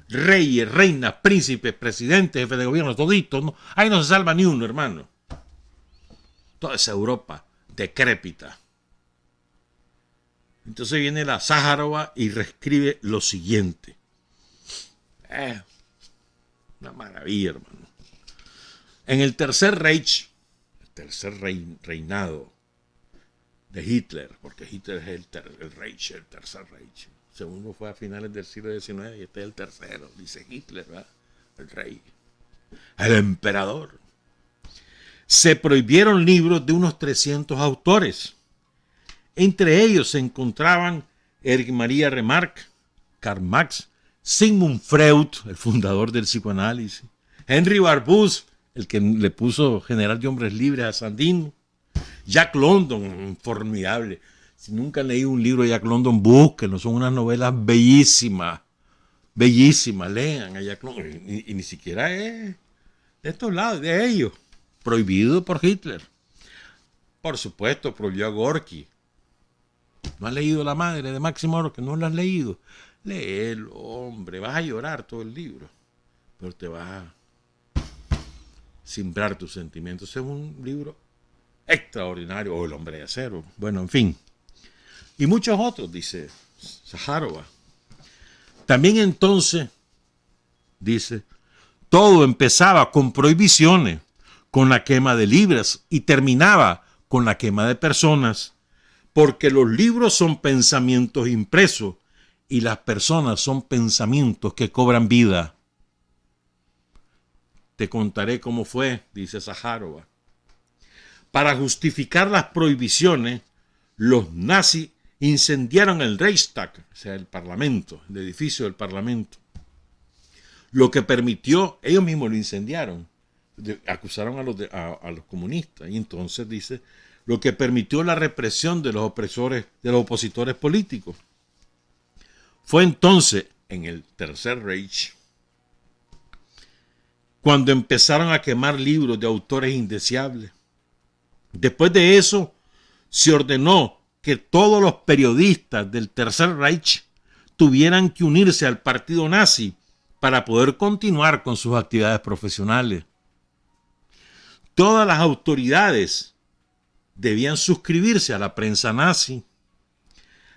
[SPEAKER 1] Reyes, reinas, príncipes, presidentes, jefes de gobierno, toditos. ¿No? Ahí no se salva ni uno, hermano. Toda esa Europa decrépita. Entonces viene la Zaharova y reescribe lo siguiente. Una maravilla, hermano. En el Tercer Reich, el tercer reinado de Hitler, porque Hitler es el Tercer Reich. Segundo fue a finales del siglo XIX y este es el tercero, dice Hitler, ¿verdad? El rey, el emperador. Se prohibieron libros de unos 300 autores. Entre ellos se encontraban Erich Maria Remarque, Karl Marx, Sigmund Freud, el fundador del psicoanálisis, Henry Barbusse, el que le puso General de Hombres Libres a Sandino, Jack London, un formidable. Si nunca han leído un libro de Jack London, búsquenlo. Son unas novelas bellísimas. Bellísimas. Lean a Jack London. Y ni siquiera es de estos lados, de ellos. Prohibido por Hitler. Por supuesto, prohibió a Gorky. ¿No has leído La Madre de Máximo Gorky? ¿No lo has leído? Léelo, hombre. Vas a llorar todo el libro. Pero te vas a simbrar tus sentimientos. Es un libro extraordinario. O El Hombre de Acero. Bueno, en fin. Y muchos otros, dice Zaharova. También entonces, dice, todo empezaba con prohibiciones, con la quema de libros y terminaba con la quema de personas, porque los libros son pensamientos impresos y las personas son pensamientos que cobran vida. Te contaré cómo fue, dice Zaharova. Para justificar las prohibiciones, los nazis incendiaron el Reichstag, o sea, el Parlamento, el edificio del Parlamento. Lo que permitió, ellos mismos lo incendiaron, acusaron a los comunistas, y entonces dice, lo que permitió la represión de los opresores, de los opositores políticos. Fue entonces, en el Tercer Reich, cuando empezaron a quemar libros de autores indeseables. Después de eso, se ordenó que todos los periodistas del Tercer Reich tuvieran que unirse al partido nazi para poder continuar con sus actividades profesionales. Todas las autoridades debían suscribirse a la prensa nazi.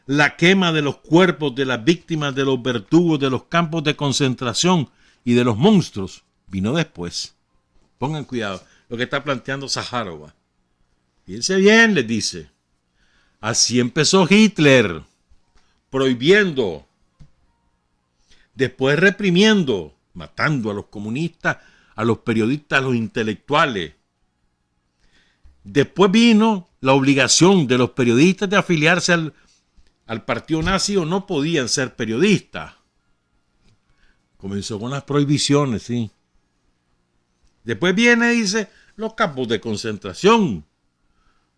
[SPEAKER 1] La quema de los cuerpos de las víctimas de los verdugos de los campos de concentración y de los monstruos vino después. Pongan cuidado, lo que está planteando Zaharova. Fíjense bien, les dice. Así empezó Hitler, prohibiendo, después reprimiendo, matando a los comunistas, a los periodistas, a los intelectuales. Después vino la obligación de los periodistas de afiliarse al partido nazi o no podían ser periodistas. Comenzó con las prohibiciones, sí. Después viene, dice, los campos de concentración,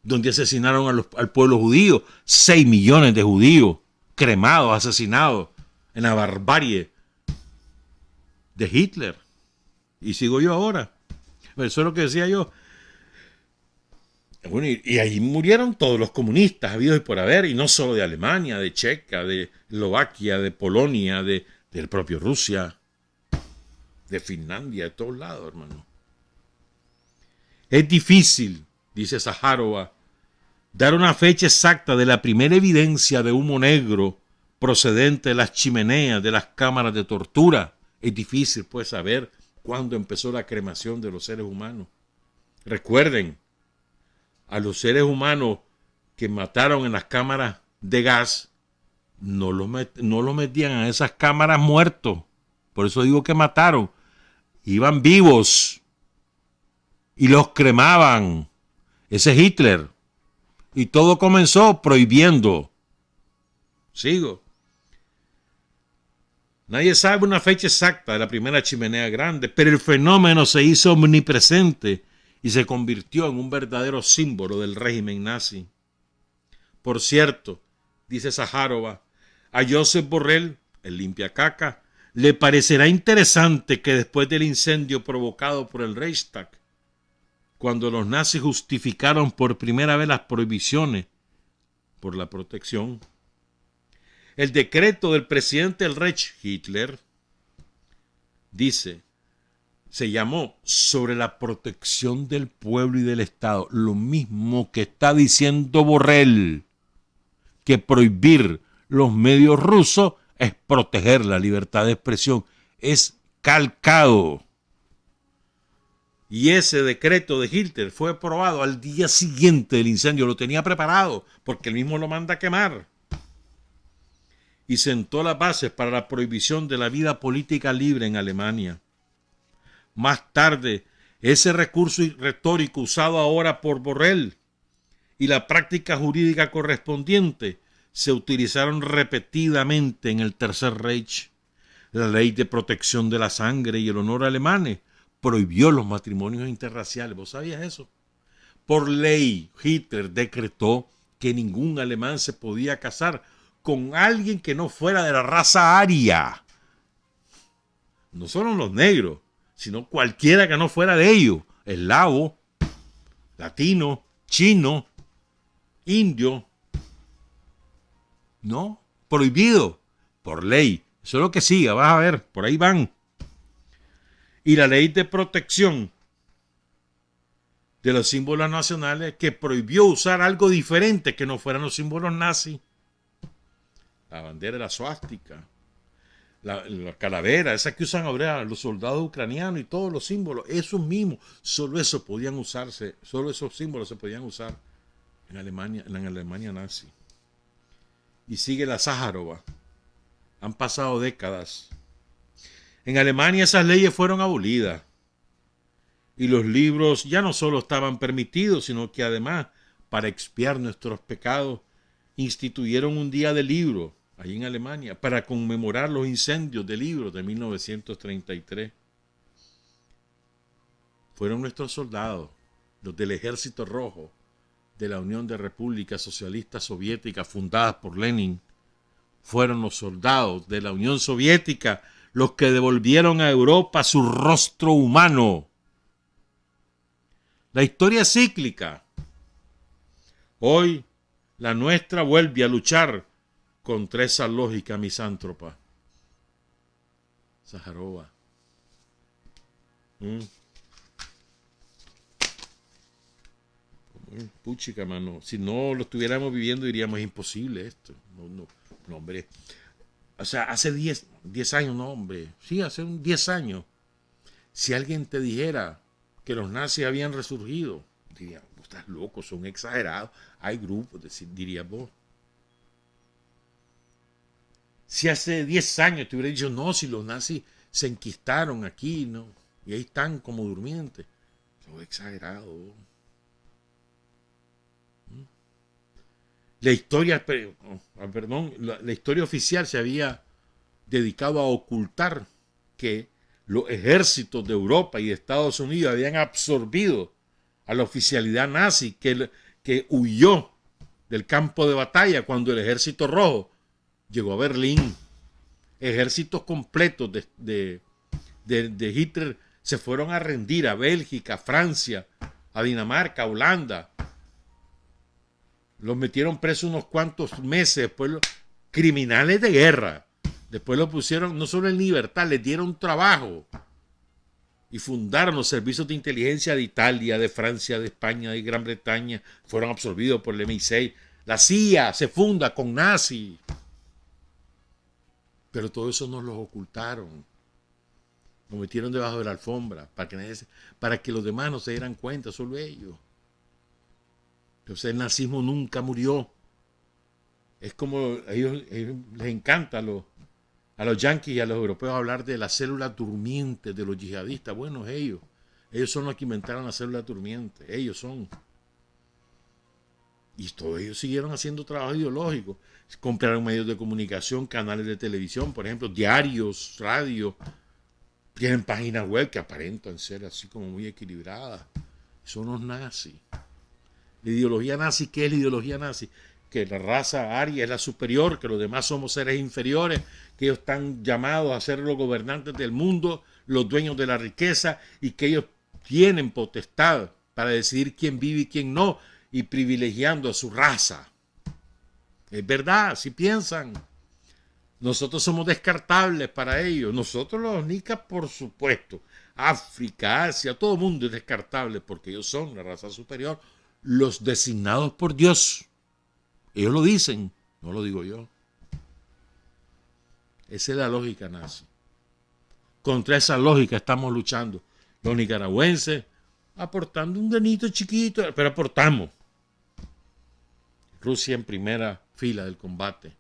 [SPEAKER 1] donde asesinaron al pueblo judío, 6 millones de judíos cremados, asesinados en la barbarie de Hitler. Y sigo yo ahora. Eso es lo que decía yo. Bueno, y ahí murieron todos los comunistas habidos y por haber, y no solo de Alemania, de Checa, de Eslovaquia, de Polonia, del propio Rusia, de Finlandia, de todos lados, hermano. Es difícil, dice Zaharova, dar una fecha exacta de la primera evidencia de humo negro procedente de las chimeneas de las cámaras de tortura. Es difícil, pues, saber cuándo empezó la cremación de los seres humanos. Recuerden, a los seres humanos que mataron en las cámaras de gas, no los metían a esas cámaras muertos. Por eso digo que mataron. Iban vivos y los cremaban. Ese es Hitler. Y todo comenzó prohibiendo. Sigo. Nadie sabe una fecha exacta de la primera chimenea grande, pero el fenómeno se hizo omnipresente y se convirtió en un verdadero símbolo del régimen nazi. Por cierto, dice Zaharova, a Joseph Borrell, el limpiacaca, le parecerá interesante que después del incendio provocado por el Reichstag, cuando los nazis justificaron por primera vez las prohibiciones por la protección, el decreto del presidente del Reich, Hitler, dice, se llamó sobre la protección del pueblo y del Estado, lo mismo que está diciendo Borrell, que prohibir los medios rusos es proteger la libertad de expresión, es calcado. Y ese decreto de Hitler fue aprobado al día siguiente del incendio, lo tenía preparado, porque él mismo lo manda a quemar. Y sentó las bases para la prohibición de la vida política libre en Alemania. Más tarde, ese recurso retórico usado ahora por Borrell y la práctica jurídica correspondiente se utilizaron repetidamente en el Tercer Reich. La ley de protección de la sangre y el honor alemanes prohibió los matrimonios interraciales. ¿Vos sabías eso? Por ley, Hitler decretó que ningún alemán se podía casar con alguien que no fuera de la raza aria. No solo los negros, sino cualquiera que no fuera de ellos. Eslavo, latino, chino, indio. No, prohibido por ley. Eso es lo que siga, vas a ver, por ahí van. Y la ley de protección de los símbolos nacionales que prohibió usar algo diferente que no fueran los símbolos nazis. La bandera de la suástica, la calavera, esa que usan ahora los soldados ucranianos y todos los símbolos, esos mismos, solo eso podían usarse, solo esos símbolos se podían usar en Alemania nazi. Y sigue la Zaharova. Han pasado décadas. En Alemania esas leyes fueron abolidas Y los libros ya no solo estaban permitidos, sino que además, para expiar nuestros pecados, instituyeron un día del libro, ahí en Alemania, para conmemorar los incendios de libros de 1933. Fueron nuestros soldados, los del Ejército Rojo, de la Unión de Repúblicas Socialistas Soviéticas fundadas por Lenin. Fueron los soldados de la Unión Soviética los que devolvieron a Europa su rostro humano. La historia es cíclica. Hoy la nuestra vuelve a luchar contra esa lógica misántropa. Sájarova. Puchica, mano. Si no lo estuviéramos viviendo, diríamos es imposible esto. No, hombre. O sea, hace 10 años, no, hombre. Sí, hace 10 años. Si alguien te dijera que los nazis habían resurgido, diría, vos estás loco, son exagerados. Hay grupos, diría vos. Si hace 10 años te hubiera dicho, no, si los nazis se enquistaron aquí, ¿no? Y ahí están como durmientes. Son exagerados. La historia oficial se había dedicado a ocultar que los ejércitos de Europa y de Estados Unidos habían absorbido a la oficialidad nazi que huyó del campo de batalla cuando el Ejército Rojo llegó a Berlín. Ejércitos completos de Hitler se fueron a rendir a Bélgica, a Francia, a Dinamarca, a Holanda. Los metieron presos unos cuantos meses, después criminales de guerra. Después los pusieron no solo en libertad, les dieron trabajo. Y fundaron los servicios de inteligencia de Italia, de Francia, de España, de Gran Bretaña. Fueron absorbidos por el MI6. La CIA se funda con nazis. Pero todo eso nos los ocultaron. Lo metieron debajo de la alfombra para que los demás no se dieran cuenta, solo ellos. Entonces el nazismo nunca murió. Es como a ellos les encanta a los yanquis y a los europeos hablar de las células durmientes de los yihadistas. Bueno, ellos son los que inventaron las células durmientes. Ellos son. Y todos ellos siguieron haciendo trabajo ideológico. Compraron medios de comunicación, canales de televisión, por ejemplo, diarios, radio. Tienen páginas web que aparentan ser así como muy equilibradas. Son los nazis. La ideología nazi, ¿qué es la ideología nazi? Que la raza aria es la superior, que los demás somos seres inferiores, que ellos están llamados a ser los gobernantes del mundo, los dueños de la riqueza, y que ellos tienen potestad para decidir quién vive y quién no, y privilegiando a su raza. Es verdad, si piensan. Nosotros somos descartables para ellos. Nosotros los nicas, por supuesto. África, Asia, todo el mundo es descartable porque ellos son la raza superior. Los designados por Dios. Ellos lo dicen, no lo digo yo. Esa es la lógica nazi. Contra esa lógica estamos luchando. Los nicaragüenses aportando un granito chiquito, pero aportamos. Rusia en primera fila del combate.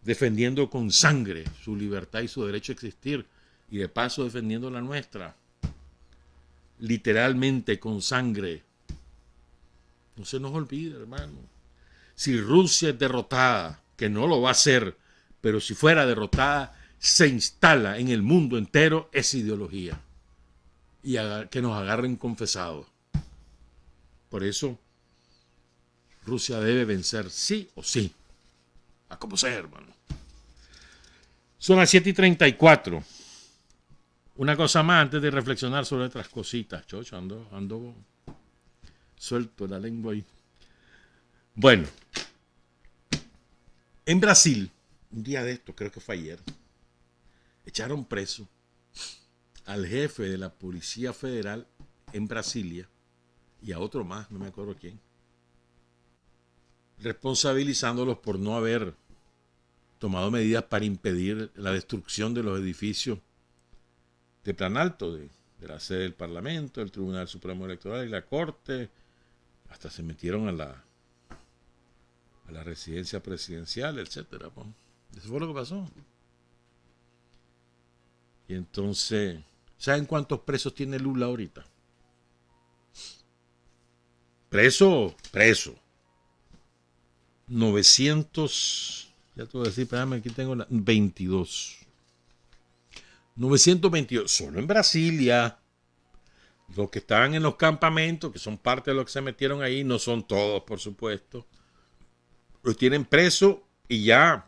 [SPEAKER 1] Defendiendo con sangre su libertad y su derecho a existir. Y de paso defendiendo la nuestra. Literalmente con sangre. No se nos olvide, hermano. Si Rusia es derrotada, que no lo va a hacer, pero si fuera derrotada, se instala en el mundo entero esa ideología. Y que nos agarren confesados. Por eso, Rusia debe vencer sí o sí. A como sea, hermano. Son las 7:34. Una cosa más antes de reflexionar sobre otras cositas. Chocho, ando suelto la lengua ahí. Bueno. En Brasil, un día de esto, creo que fue ayer, echaron preso al jefe de la Policía Federal en Brasilia y a otro más, no me acuerdo quién, responsabilizándolos por no haber tomado medidas para impedir la destrucción de los edificios de Plan Alto, de la sede del Parlamento, el Tribunal Supremo Electoral y la Corte. Hasta se metieron a la residencia presidencial, etcétera. Eso fue lo que pasó. Y entonces, ¿saben cuántos presos tiene Lula ahorita? Preso. 900, ya te voy a decir, espérame, aquí tengo 22. 922, solo en Brasilia. Los que estaban en los campamentos, que son parte de los que se metieron ahí, no son todos, por supuesto. Los tienen presos y ya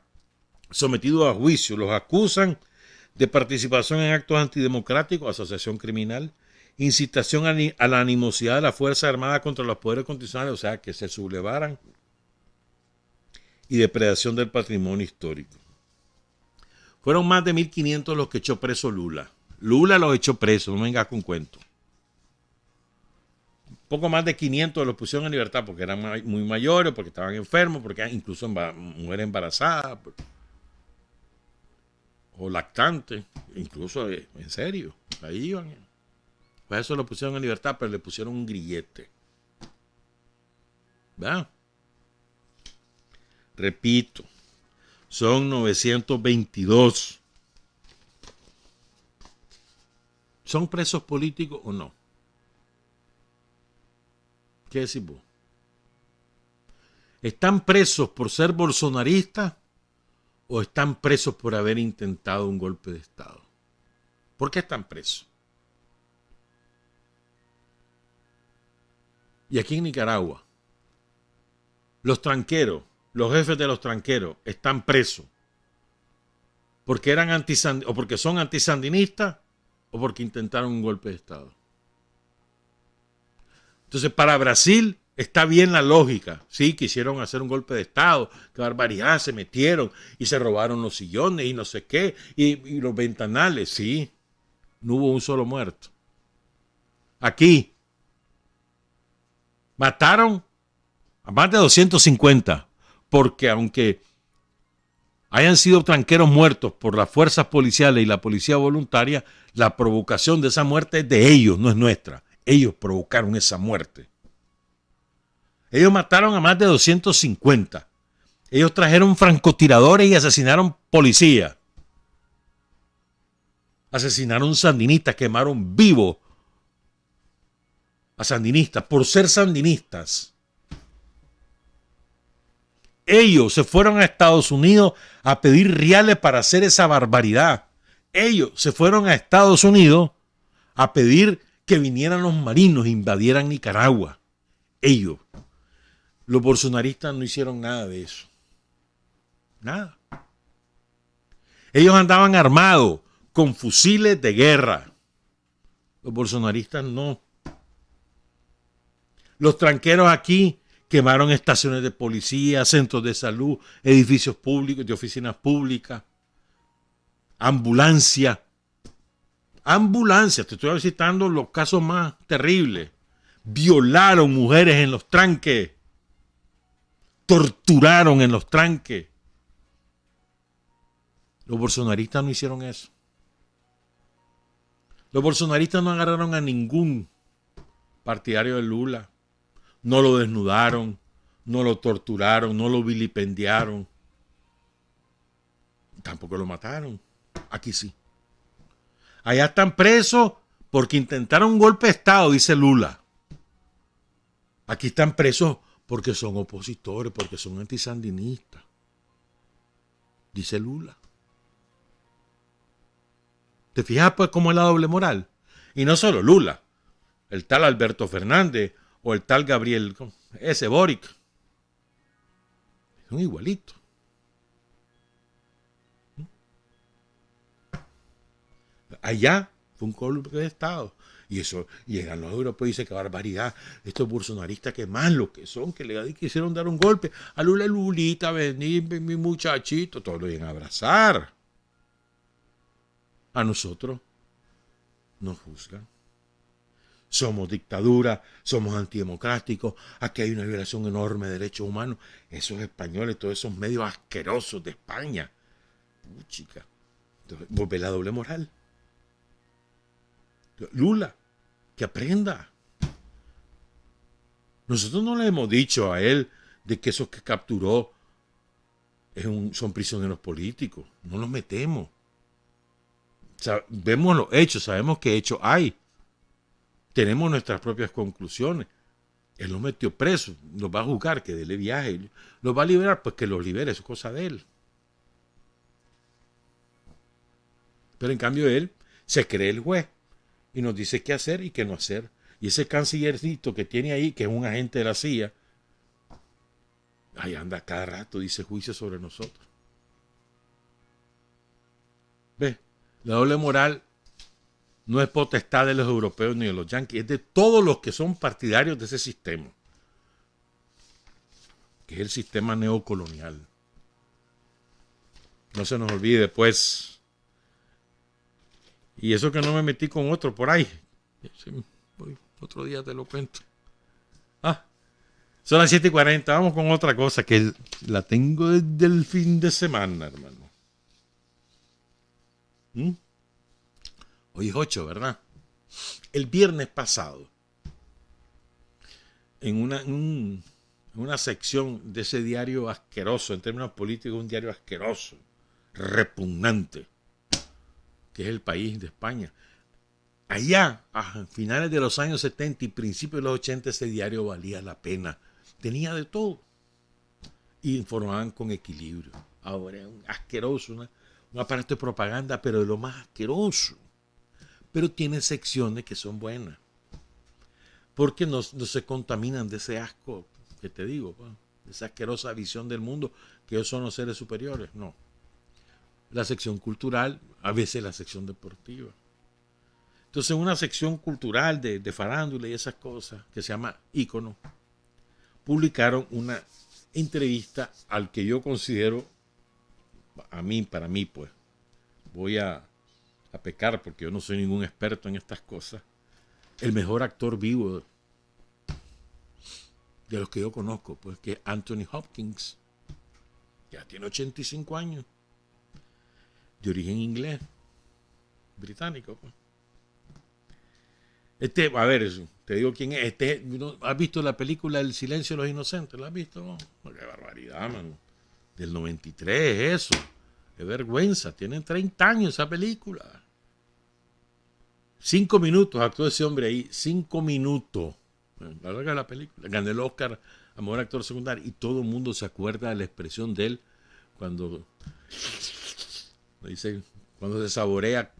[SPEAKER 1] sometidos a juicio. Los acusan de participación en actos antidemocráticos, asociación criminal, incitación a la animosidad de la Fuerza Armada contra los poderes constitucionales, o sea, que se sublevaran, y depredación del patrimonio histórico. Fueron más de 1.500 los que echó preso Lula. Lula los echó preso, no me vengas con cuento. Poco más de 500 los pusieron en libertad porque eran muy mayores, porque estaban enfermos, porque incluso mujeres embarazadas o lactantes, incluso en serio, ahí iban. Pues eso lo pusieron en libertad, pero le pusieron un grillete. ¿Verdad? Repito, son 922. ¿Son presos políticos o no? ¿Qué decís vos? ¿Están presos por ser bolsonaristas o están presos por haber intentado un golpe de Estado? ¿Por qué están presos? Y aquí en Nicaragua, los tranqueros, los jefes de los tranqueros están presos porque eran o porque son antisandinistas o porque intentaron un golpe de Estado. Entonces, para Brasil está bien la lógica. Sí, quisieron hacer un golpe de Estado, qué barbaridad, se metieron y se robaron los sillones y no sé qué, y los ventanales, sí. No hubo un solo muerto. Aquí mataron a más de 250, porque aunque hayan sido tranqueros muertos por las fuerzas policiales y la policía voluntaria, la provocación de esa muerte es de ellos, no es nuestra. Ellos provocaron esa muerte. Ellos mataron a más de 250. Ellos trajeron francotiradores y asesinaron policías. Asesinaron sandinistas, quemaron vivos a sandinistas por ser sandinistas. Ellos se fueron a Estados Unidos a pedir reales para hacer esa barbaridad. Ellos se fueron a Estados Unidos a pedir que vinieran los marinos e invadieran Nicaragua. Ellos. Los bolsonaristas no hicieron nada de eso. Nada. Ellos andaban armados con fusiles de guerra. Los bolsonaristas no. Los tranqueros aquí quemaron estaciones de policía, centros de salud, edificios públicos, de oficinas públicas, ambulancias. Ambulancias, te estoy citando los casos más terribles. Violaron mujeres en los tranques. Torturaron en los tranques. Los bolsonaristas no hicieron eso. Los bolsonaristas no agarraron a ningún partidario de Lula. No lo desnudaron, no lo torturaron, no lo vilipendiaron. Tampoco lo mataron. Aquí sí. Allá están presos porque intentaron un golpe de Estado, dice Lula. Aquí están presos porque son opositores, porque son antisandinistas, dice Lula. ¿Te fijas pues cómo es la doble moral? Y no solo Lula, el tal Alberto Fernández o el tal Gabriel, ese Boric. Son igualitos. Allá fue un golpe de Estado. Y eso, llegan los europeos y dicen que barbaridad, estos bolsonaristas que más lo que son, que le quisieron dar un golpe a Lula, Lulita, vení, mi muchachito, todos lo iban a abrazar. A nosotros nos juzgan. Somos dictadura, somos antidemocráticos, aquí hay una violación enorme de derechos humanos. Esos españoles, todos esos medios asquerosos de España. Chica, volver la doble moral. Lula, que aprenda. Nosotros no le hemos dicho a él de que esos que capturó son prisioneros políticos. No los metemos. Vemos los hechos, sabemos qué hechos hay. Tenemos nuestras propias conclusiones. Él los metió preso, los va a juzgar, que déle viaje. Los va a liberar, pues que los libere, es cosa de él. Pero en cambio él se cree el juez y nos dice qué hacer y qué no hacer. Y ese cancillercito que tiene ahí, que es un agente de la CIA, ahí anda cada rato, dice juicio sobre nosotros. ¿Ves? La doble moral no es potestad de los europeos ni de los yanquis, es de todos los que son partidarios de ese sistema, que es el sistema neocolonial. No se nos olvide, pues. Y eso que no me metí con otro por ahí. Otro día te lo cuento. Son las 7:40. Vamos con otra cosa que la tengo desde el fin de semana, hermano. Hoy es 8, ¿verdad? El viernes pasado, en una sección de ese diario asqueroso, en términos políticos, un diario asqueroso, repugnante, que es El País de España. Allá, a finales de los años 70 y principios de los 80, ese diario valía la pena. Tenía de todo. Y informaban con equilibrio. Ahora es un asqueroso, un aparato de propaganda, pero de lo más asqueroso. Pero tiene secciones que son buenas. Porque no se contaminan de ese asco que te digo, de esa asquerosa visión del mundo, que ellos son los seres superiores. No. La sección cultural, a veces la sección deportiva. Entonces, una sección cultural de farándula y esas cosas, que se llama Ícono, publicaron una entrevista al que yo considero, para mí, pues, voy a pecar porque yo no soy ningún experto en estas cosas, el mejor actor vivo de los que yo conozco, pues, que es Anthony Hopkins. Ya tiene 85 años, de origen inglés, británico, pues. A ver, te digo quién es. ¿Has visto la película El silencio de los inocentes? ¿La has visto? No, qué barbaridad, mano. Del 93, eso. Qué vergüenza. Tienen 30 años esa película. 5 minutos actuó ese hombre ahí. 5 minutos. La larga de la película. Ganó el Oscar a mejor actor secundario. Y todo el mundo se acuerda de la expresión de él cuando se saborea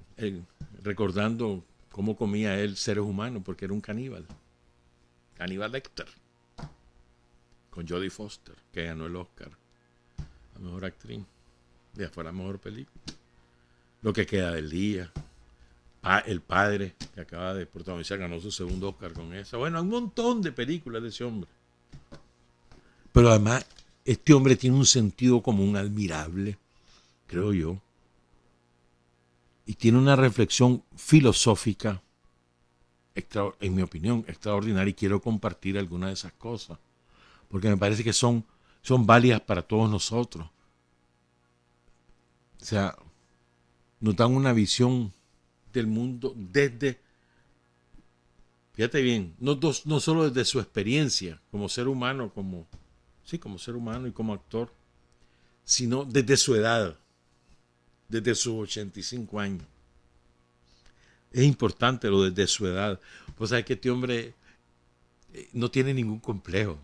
[SPEAKER 1] recordando cómo comía él seres humanos, porque era un caníbal. Caníbal Lecter. Con Jodie Foster, que ganó el Oscar a mejor actriz. Ya fue la mejor película. Lo que queda del día. El padre, que acaba de protagonizar, ganó su segundo Oscar con esa. Bueno, hay un montón de películas de ese hombre. Pero además, este hombre tiene un sentido común admirable, creo yo. Y tiene una reflexión filosófica, en mi opinión, extraordinaria. Y quiero compartir algunas de esas cosas, porque me parece que son válidas para todos nosotros. O sea, nos dan una visión del mundo desde, fíjate bien, no solo desde su experiencia como ser humano, como ser humano y como actor, sino desde su edad. Desde sus 85 años. Es importante lo desde su edad. Pues sabes que este hombre no tiene ningún complejo.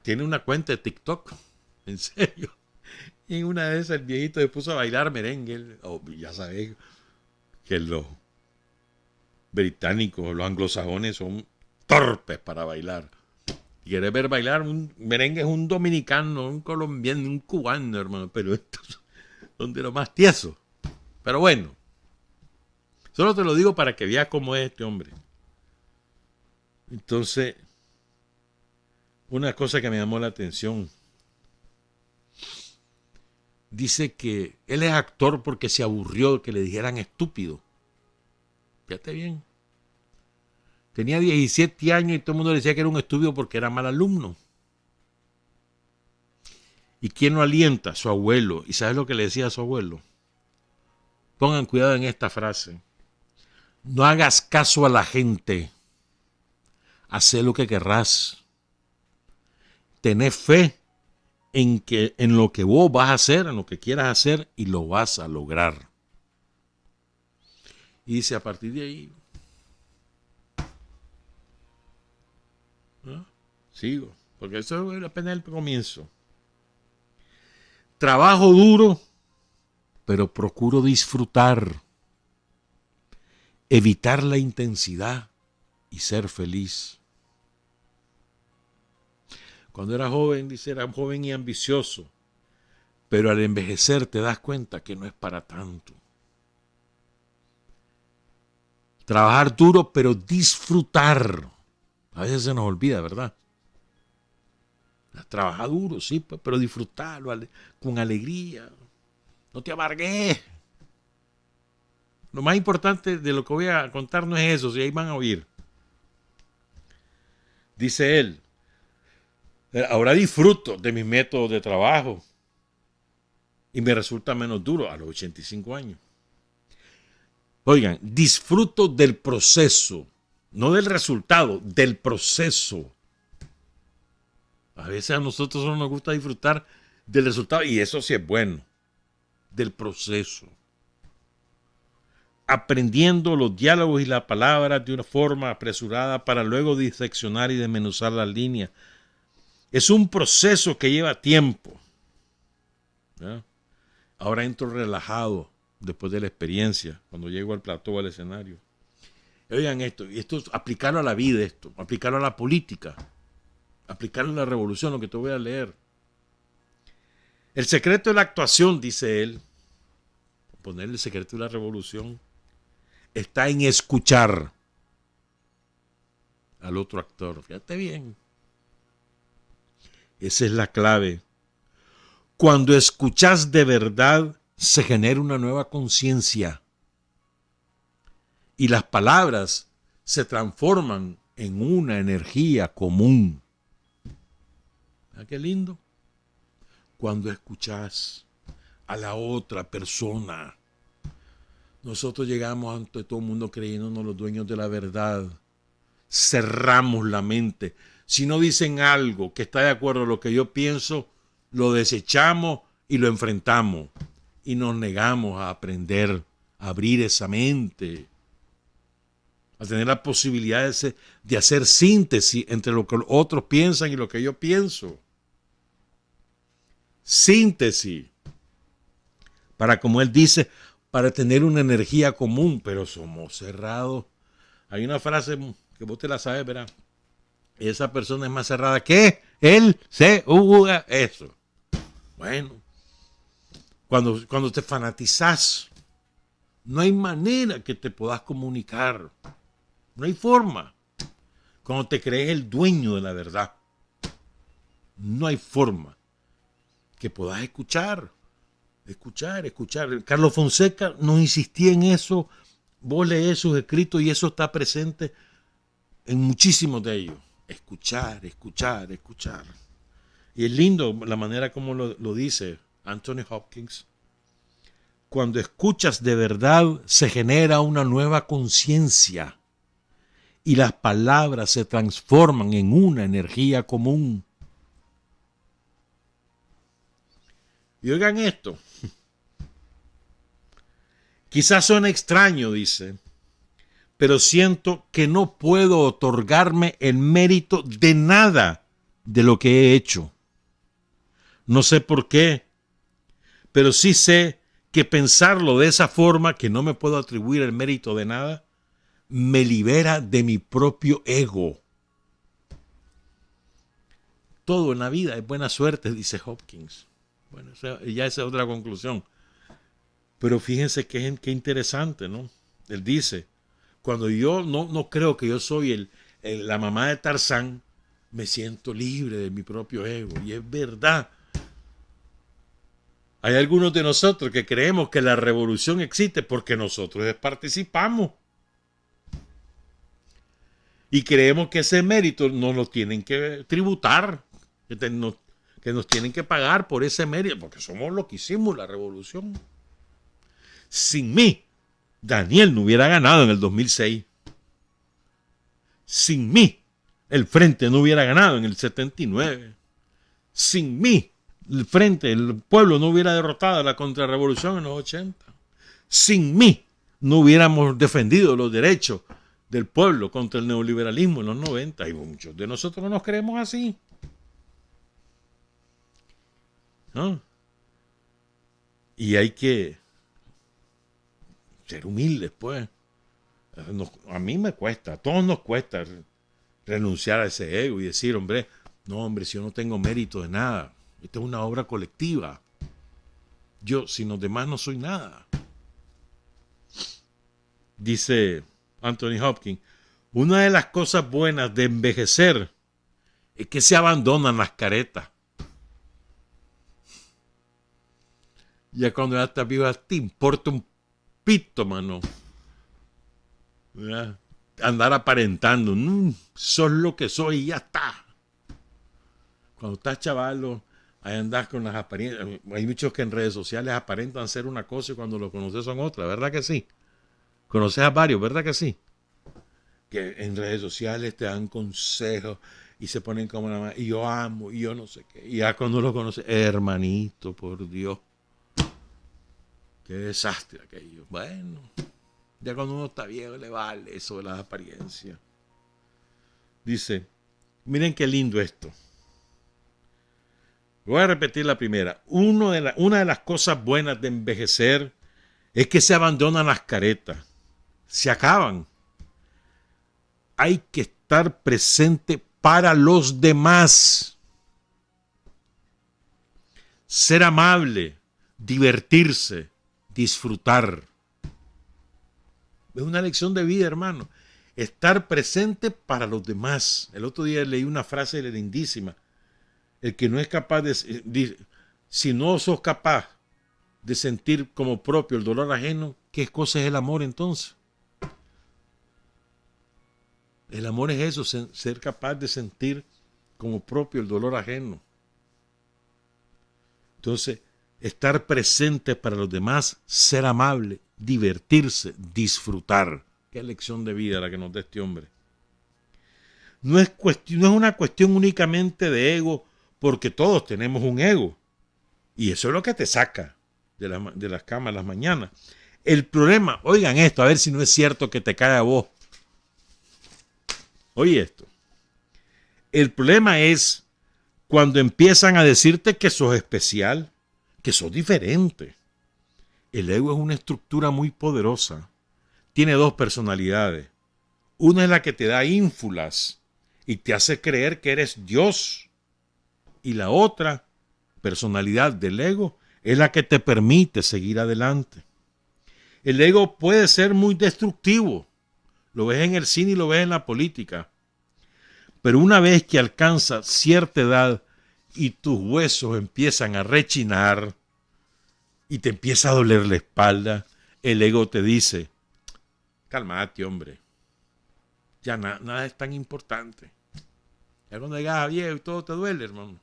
[SPEAKER 1] Tiene una cuenta de TikTok. En serio. Y en una de esas el viejito se puso a bailar merengue. Ya sabes que los británicos, los anglosajones son torpes para bailar. Quieres ver bailar un merengue, es un dominicano, un colombiano, un cubano, hermano. Pero estos son de lo más tieso. Pero bueno, solo te lo digo para que veas cómo es este hombre. Entonces, una cosa que me llamó la atención. Dice que él es actor porque se aburrió de que le dijeran estúpido. Fíjate bien. Tenía 17 años y todo el mundo le decía que era un estúpido porque era mal alumno. ¿Y quién lo alienta? Su abuelo. ¿Y sabes lo que le decía a su abuelo? Pongan cuidado en esta frase. No hagas caso a la gente. Haz lo que querrás. Tené fe en lo que vos vas a hacer, en lo que quieras hacer, y lo vas a lograr. Y dice, a partir de ahí, ¿no? Sigo, porque eso es apenas el comienzo. Trabajo duro, pero procuro disfrutar, evitar la intensidad y ser feliz. Cuando era joven, dice, era joven y ambicioso, pero al envejecer te das cuenta que no es para tanto. Trabajar duro, pero disfrutar. A veces se nos olvida, ¿verdad? Trabaja duro, sí, pero disfrutarlo con alegría. No te amargues. Lo más importante de lo que voy a contar no es eso, si ahí van a oír. Dice él, ahora disfruto de mis métodos de trabajo y me resulta menos duro a los 85 años. Oigan, disfruto del proceso, no del resultado, del proceso. A veces a nosotros solo nos gusta disfrutar del resultado, y eso sí es bueno, del proceso. Aprendiendo los diálogos y las palabras de una forma apresurada para luego diseccionar y desmenuzar las líneas. Es un proceso que lleva tiempo. ¿Ya? Ahora entro relajado después de la experiencia, cuando llego al plató, al escenario. Oigan esto, y esto es aplicarlo a la vida, aplicarlo a la política, aplicarlo a la revolución, lo que te voy a leer. El secreto de la actuación, dice él, poner el secreto de la revolución, está en escuchar al otro actor. Fíjate bien. Esa es la clave. Cuando escuchas de verdad, se genera una nueva conciencia. Y las palabras se transforman en una energía común. ¿Ah, qué lindo? Cuando escuchas a la otra persona. Nosotros llegamos ante todo el mundo creyéndonos los dueños de la verdad. Cerramos la mente. Si no dicen algo que está de acuerdo a lo que yo pienso, lo desechamos y lo enfrentamos. Y nos negamos a aprender, a abrir esa mente, a tener la posibilidad de hacer síntesis entre lo que otros piensan y lo que yo pienso. Síntesis. Para, como él dice, para tener una energía común, pero somos cerrados. Hay una frase que vos te la sabes, ¿verdad? Esa persona es más cerrada que él, eso. Bueno, cuando te fanatizás, no hay manera que te puedas comunicar. No hay forma. Cuando te crees el dueño de la verdad, no hay forma que puedas escuchar. Carlos Fonseca no insistía en eso. Vos lees sus escritos y eso está presente en muchísimos de ellos. Escuchar. Y es lindo la manera como lo dice Anthony Hopkins. Cuando escuchas de verdad, se genera una nueva conciencia y las palabras se transforman en una energía común. Y oigan esto. Quizás suene extraño, dice, pero siento que no puedo otorgarme el mérito de nada de lo que he hecho. No sé por qué, pero sí sé que pensarlo de esa forma, que no me puedo atribuir el mérito de nada, me libera de mi propio ego. Todo en la vida es buena suerte, dice Hopkins. Bueno, ya esa es otra conclusión. Pero fíjense qué interesante, ¿no? Él dice, cuando yo no creo que yo soy la mamá de Tarzán, me siento libre de mi propio ego. Y es verdad. Hay algunos de nosotros que creemos que la revolución existe porque nosotros participamos. Y creemos que ese mérito nos lo tienen que tributar, que nos tienen que pagar por ese mérito, porque somos los que hicimos la revolución. Sin mí, Daniel no hubiera ganado en el 2006. Sin mí, el Frente no hubiera ganado en el 79. Sin mí, el pueblo no hubiera derrotado a la contrarrevolución en los 80. Sin mí, no hubiéramos defendido los derechos del pueblo contra el neoliberalismo en los 90. Y muchos de nosotros no nos creemos así, ¿no? Y hay que ser humildes, pues. A mí me cuesta, a todos nos cuesta renunciar a ese ego y decir, hombre, no, hombre, si yo no tengo mérito de nada, esta es una obra colectiva. Yo, sin los demás, no soy nada. Dice Anthony Hopkins, una de las cosas buenas de envejecer es que se abandonan las caretas. Ya cuando ya estás vivo, te importa un pito, mano. ¿Verdad? Andar aparentando, sos lo que soy y ya está. Cuando estás chavalo, ahí andás con las apariencias. Hay muchos que en redes sociales aparentan ser una cosa y cuando lo conoces son otra, ¿verdad que sí? Conoces a varios, ¿verdad que sí? Que en redes sociales te dan consejos y se ponen como nada más, y yo amo, y yo no sé qué. Y ya cuando lo conoces, hermanito, por Dios. Qué desastre aquello. Bueno, ya cuando uno está viejo le vale eso de las apariencias. Dice, miren qué lindo esto. Voy a repetir la primera. Una de las cosas buenas de envejecer es que se abandonan las caretas. Se acaban. Hay que estar presente para los demás. Ser amable, divertirse, disfrutar. Es una lección de vida, hermano. Estar presente para los demás. El otro día leí una frase lindísima. El que no es capaz si no sos capaz de sentir como propio el dolor ajeno, ¿qué cosa es el amor entonces? El amor es eso, ser capaz de sentir como propio el dolor ajeno. Entonces, estar presente para los demás, ser amable, divertirse, disfrutar. Qué lección de vida la que nos da este hombre. No es una cuestión únicamente de ego, porque todos tenemos un ego. Y eso es lo que te saca de las camas las mañanas. El problema, oigan esto, a ver si no es cierto que te cae a vos. Oye esto. El problema es cuando empiezan a decirte que sos especial, que sos diferente. El ego es una estructura muy poderosa. Tiene dos personalidades. Una es la que te da ínfulas y te hace creer que eres Dios. Y la otra personalidad del ego es la que te permite seguir adelante. El ego puede ser muy destructivo. Lo ves en el cine y lo ves en la política. Pero una vez que alcanzas cierta edad y tus huesos empiezan a rechinar y te empieza a doler la espalda, el ego te dice, cálmate, hombre. Ya nada es tan importante. Ya cuando llegas a viejo y todo te duele, hermano.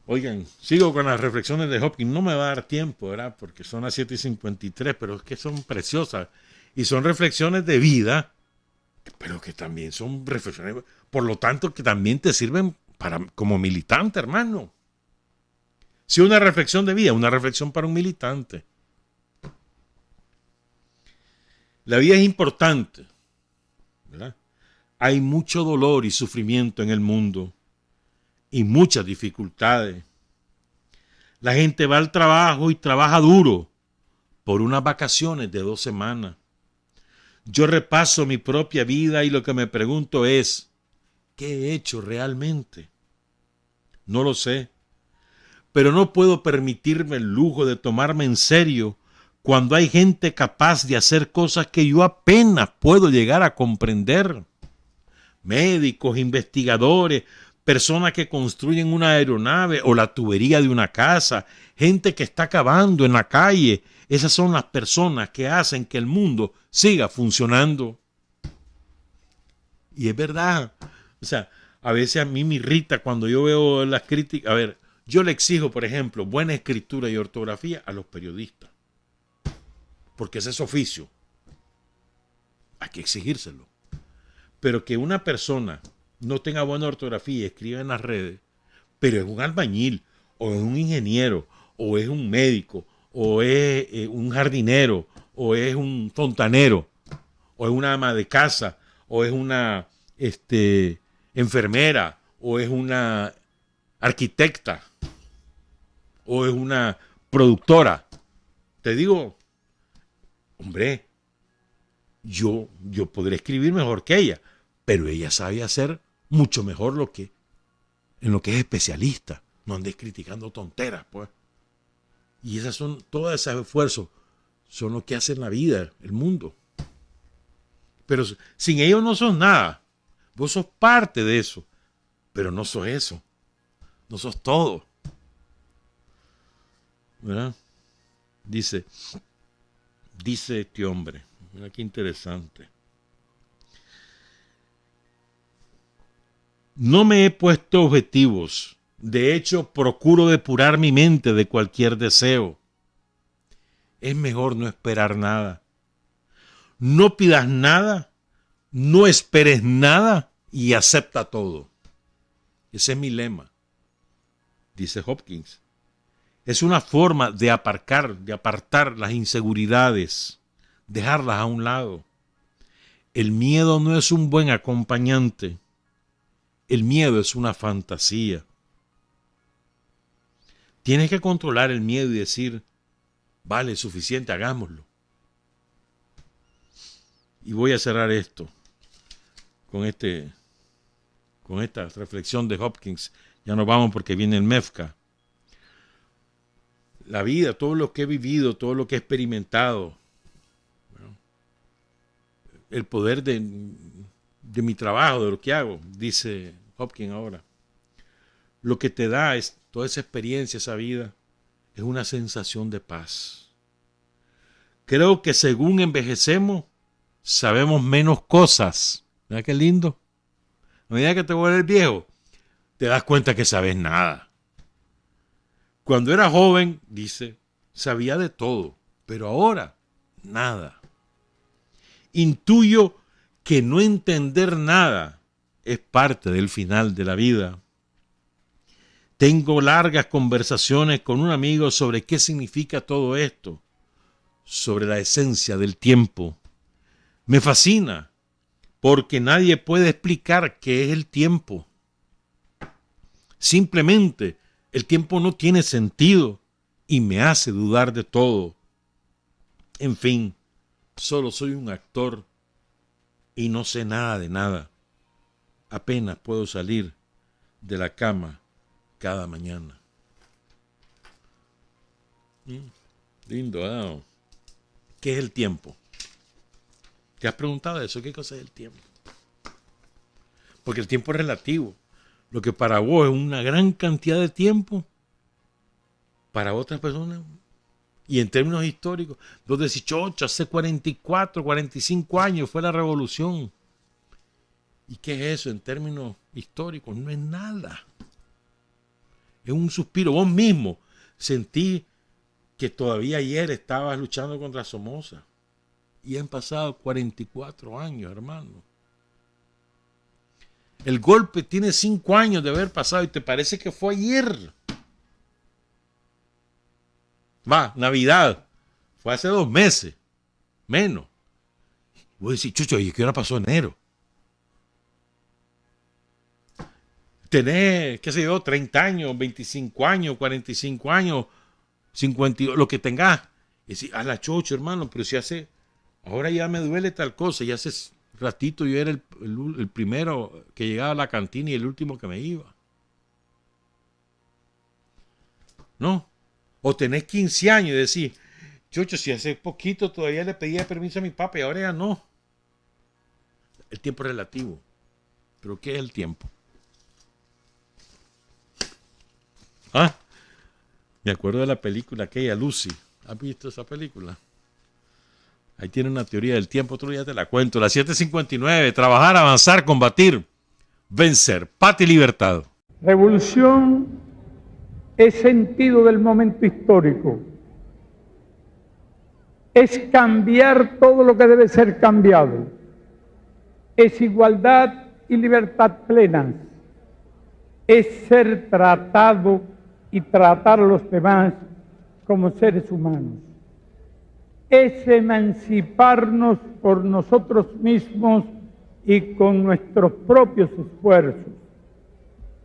[SPEAKER 1] Oigan, sigo con las reflexiones de Hopkins. No me va a dar tiempo, ¿verdad? Porque son las 7:53, pero es que son preciosas. Y son reflexiones de vida, pero que también son reflexiones, por lo tanto, que también te sirven como militante, hermano. Si una reflexión de vida, una reflexión para un militante. La vida es importante, ¿verdad? Hay mucho dolor y sufrimiento en el mundo y muchas dificultades. La gente va al trabajo y trabaja duro por unas vacaciones de 2 semanas. Yo repaso mi propia vida y lo que me pregunto es, ¿qué he hecho realmente? No lo sé, pero no puedo permitirme el lujo de tomarme en serio cuando hay gente capaz de hacer cosas que yo apenas puedo llegar a comprender. Médicos, investigadores, personas que construyen una aeronave o la tubería de una casa, gente que está cavando en la calle. Esas son las personas que hacen que el mundo siga funcionando. Y es verdad. O sea, a veces a mí me irrita cuando yo veo las críticas. A ver, yo le exijo, por ejemplo, buena escritura y ortografía a los periodistas. Porque ese es oficio. Hay que exigírselo. Pero que una persona no tenga buena ortografía y escriba en las redes, pero es un albañil, o es un ingeniero, o es un médico, o es un jardinero, o es un fontanero, o es una ama de casa, o es una enfermera, o es una arquitecta, o es una productora. Te digo, hombre, yo podré escribir mejor que ella, pero ella sabe hacer mucho mejor en lo que es especialista. No andes criticando tonteras, pues. Y todos esos esfuerzos son lo que hacen la vida, el mundo. Pero sin ellos no sos nada. Vos sos parte de eso, pero no sos eso. No sos todo. ¿Verdad? Dice este hombre, mira qué interesante. No me he puesto objetivos. De hecho, procuro depurar mi mente de cualquier deseo. Es mejor no esperar nada. No pidas nada, no esperes nada y acepta todo. Ese es mi lema, dice Hopkins. Es una forma de apartar las inseguridades, dejarlas a un lado. El miedo no es un buen acompañante. El miedo es una fantasía. Tienes que controlar el miedo y decir, vale, suficiente, hagámoslo. Y voy a cerrar esto con esta reflexión de Hopkins. Ya nos vamos porque viene el MEFCA. La vida, todo lo que he vivido, todo lo que he experimentado, bueno, el poder de mi trabajo, de lo que hago, dice Hopkins ahora. Lo que te da es toda esa experiencia, esa vida, es una sensación de paz. Creo que según envejecemos, sabemos menos cosas. ¿Verdad qué lindo? A medida que te vuelves viejo, te das cuenta que sabes nada. Cuando era joven, dice, sabía de todo, pero ahora, nada. Intuyo que no entender nada es parte del final de la vida. Tengo largas conversaciones con un amigo sobre qué significa todo esto, sobre la esencia del tiempo. Me fascina, porque nadie puede explicar qué es el tiempo. Simplemente, el tiempo no tiene sentido y me hace dudar de todo. En fin, solo soy un actor y no sé nada de nada. Apenas puedo salir de la cama cada mañana. Lindo, ¿no? ¿Qué es el tiempo? ¿Te has preguntado eso? ¿Qué cosa es el tiempo? Porque el tiempo es relativo. Lo que para vos es una gran cantidad de tiempo, para otras personas, y en términos históricos, vos decís, chocho, hace 44, 45 años fue la revolución. ¿Y qué es eso en términos históricos? No es nada. Es un suspiro. Vos mismo sentí que todavía ayer estabas luchando contra Somoza. Y han pasado 44 años, hermano. El golpe tiene 5 años de haber pasado y te parece que fue ayer. Navidad. Fue hace 2 meses. Menos. Voy a decir, chucho, ¿y qué hora pasó enero? Tenés, qué sé yo, 30 años, 25 años, 45 años, 50, lo que tengas. Y decir, a la chocho, hermano, pero si ahora ya me duele tal cosa, ya hace ratito yo era el primero que llegaba a la cantina y el último que me iba. ¿No? O tenés 15 años y decís, chocho, si hace poquito todavía le pedía permiso a mi papá y ahora ya no. El tiempo es relativo. ¿Pero qué es el tiempo? Me acuerdo de la película aquella, Lucy. ¿Has visto esa película? Ahí tiene una teoría del tiempo, otro día te la cuento. La 7:59, trabajar, avanzar, combatir, vencer, paz y libertad.
[SPEAKER 5] Revolución es sentido del momento histórico. Es cambiar todo lo que debe ser cambiado. Es igualdad y libertad plenas. Es ser tratado y tratar a los demás como seres humanos. Es emanciparnos por nosotros mismos y con nuestros propios esfuerzos.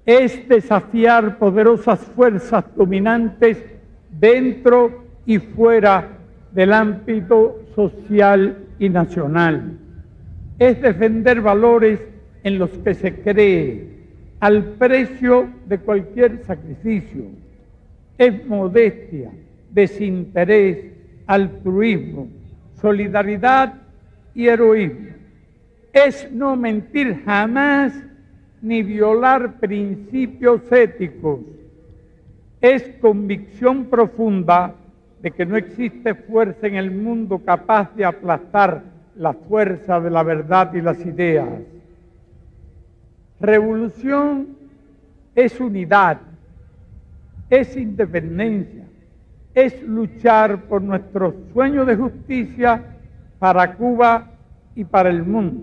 [SPEAKER 5] Es desafiar poderosas fuerzas dominantes dentro y fuera del ámbito social y nacional. Es defender valores en los que se cree, al precio de cualquier sacrificio. Es modestia, desinterés, altruismo, solidaridad y heroísmo. Es no mentir jamás ni violar principios éticos. Es convicción profunda de que no existe fuerza en el mundo capaz de aplastar la fuerza de la verdad y las ideas. Revolución es unidad, es independencia, es luchar por nuestro sueño de justicia para Cuba y para el mundo,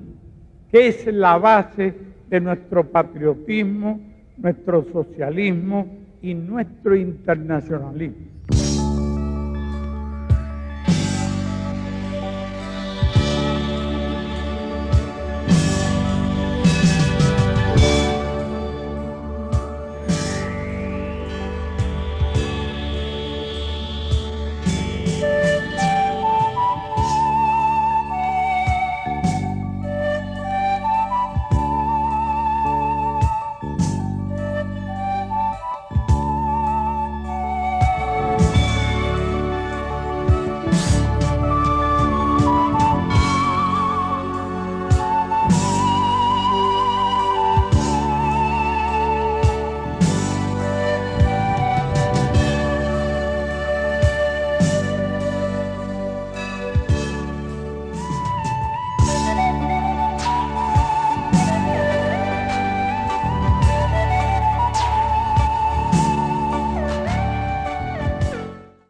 [SPEAKER 5] que es la base de nuestro patriotismo, nuestro socialismo y nuestro internacionalismo.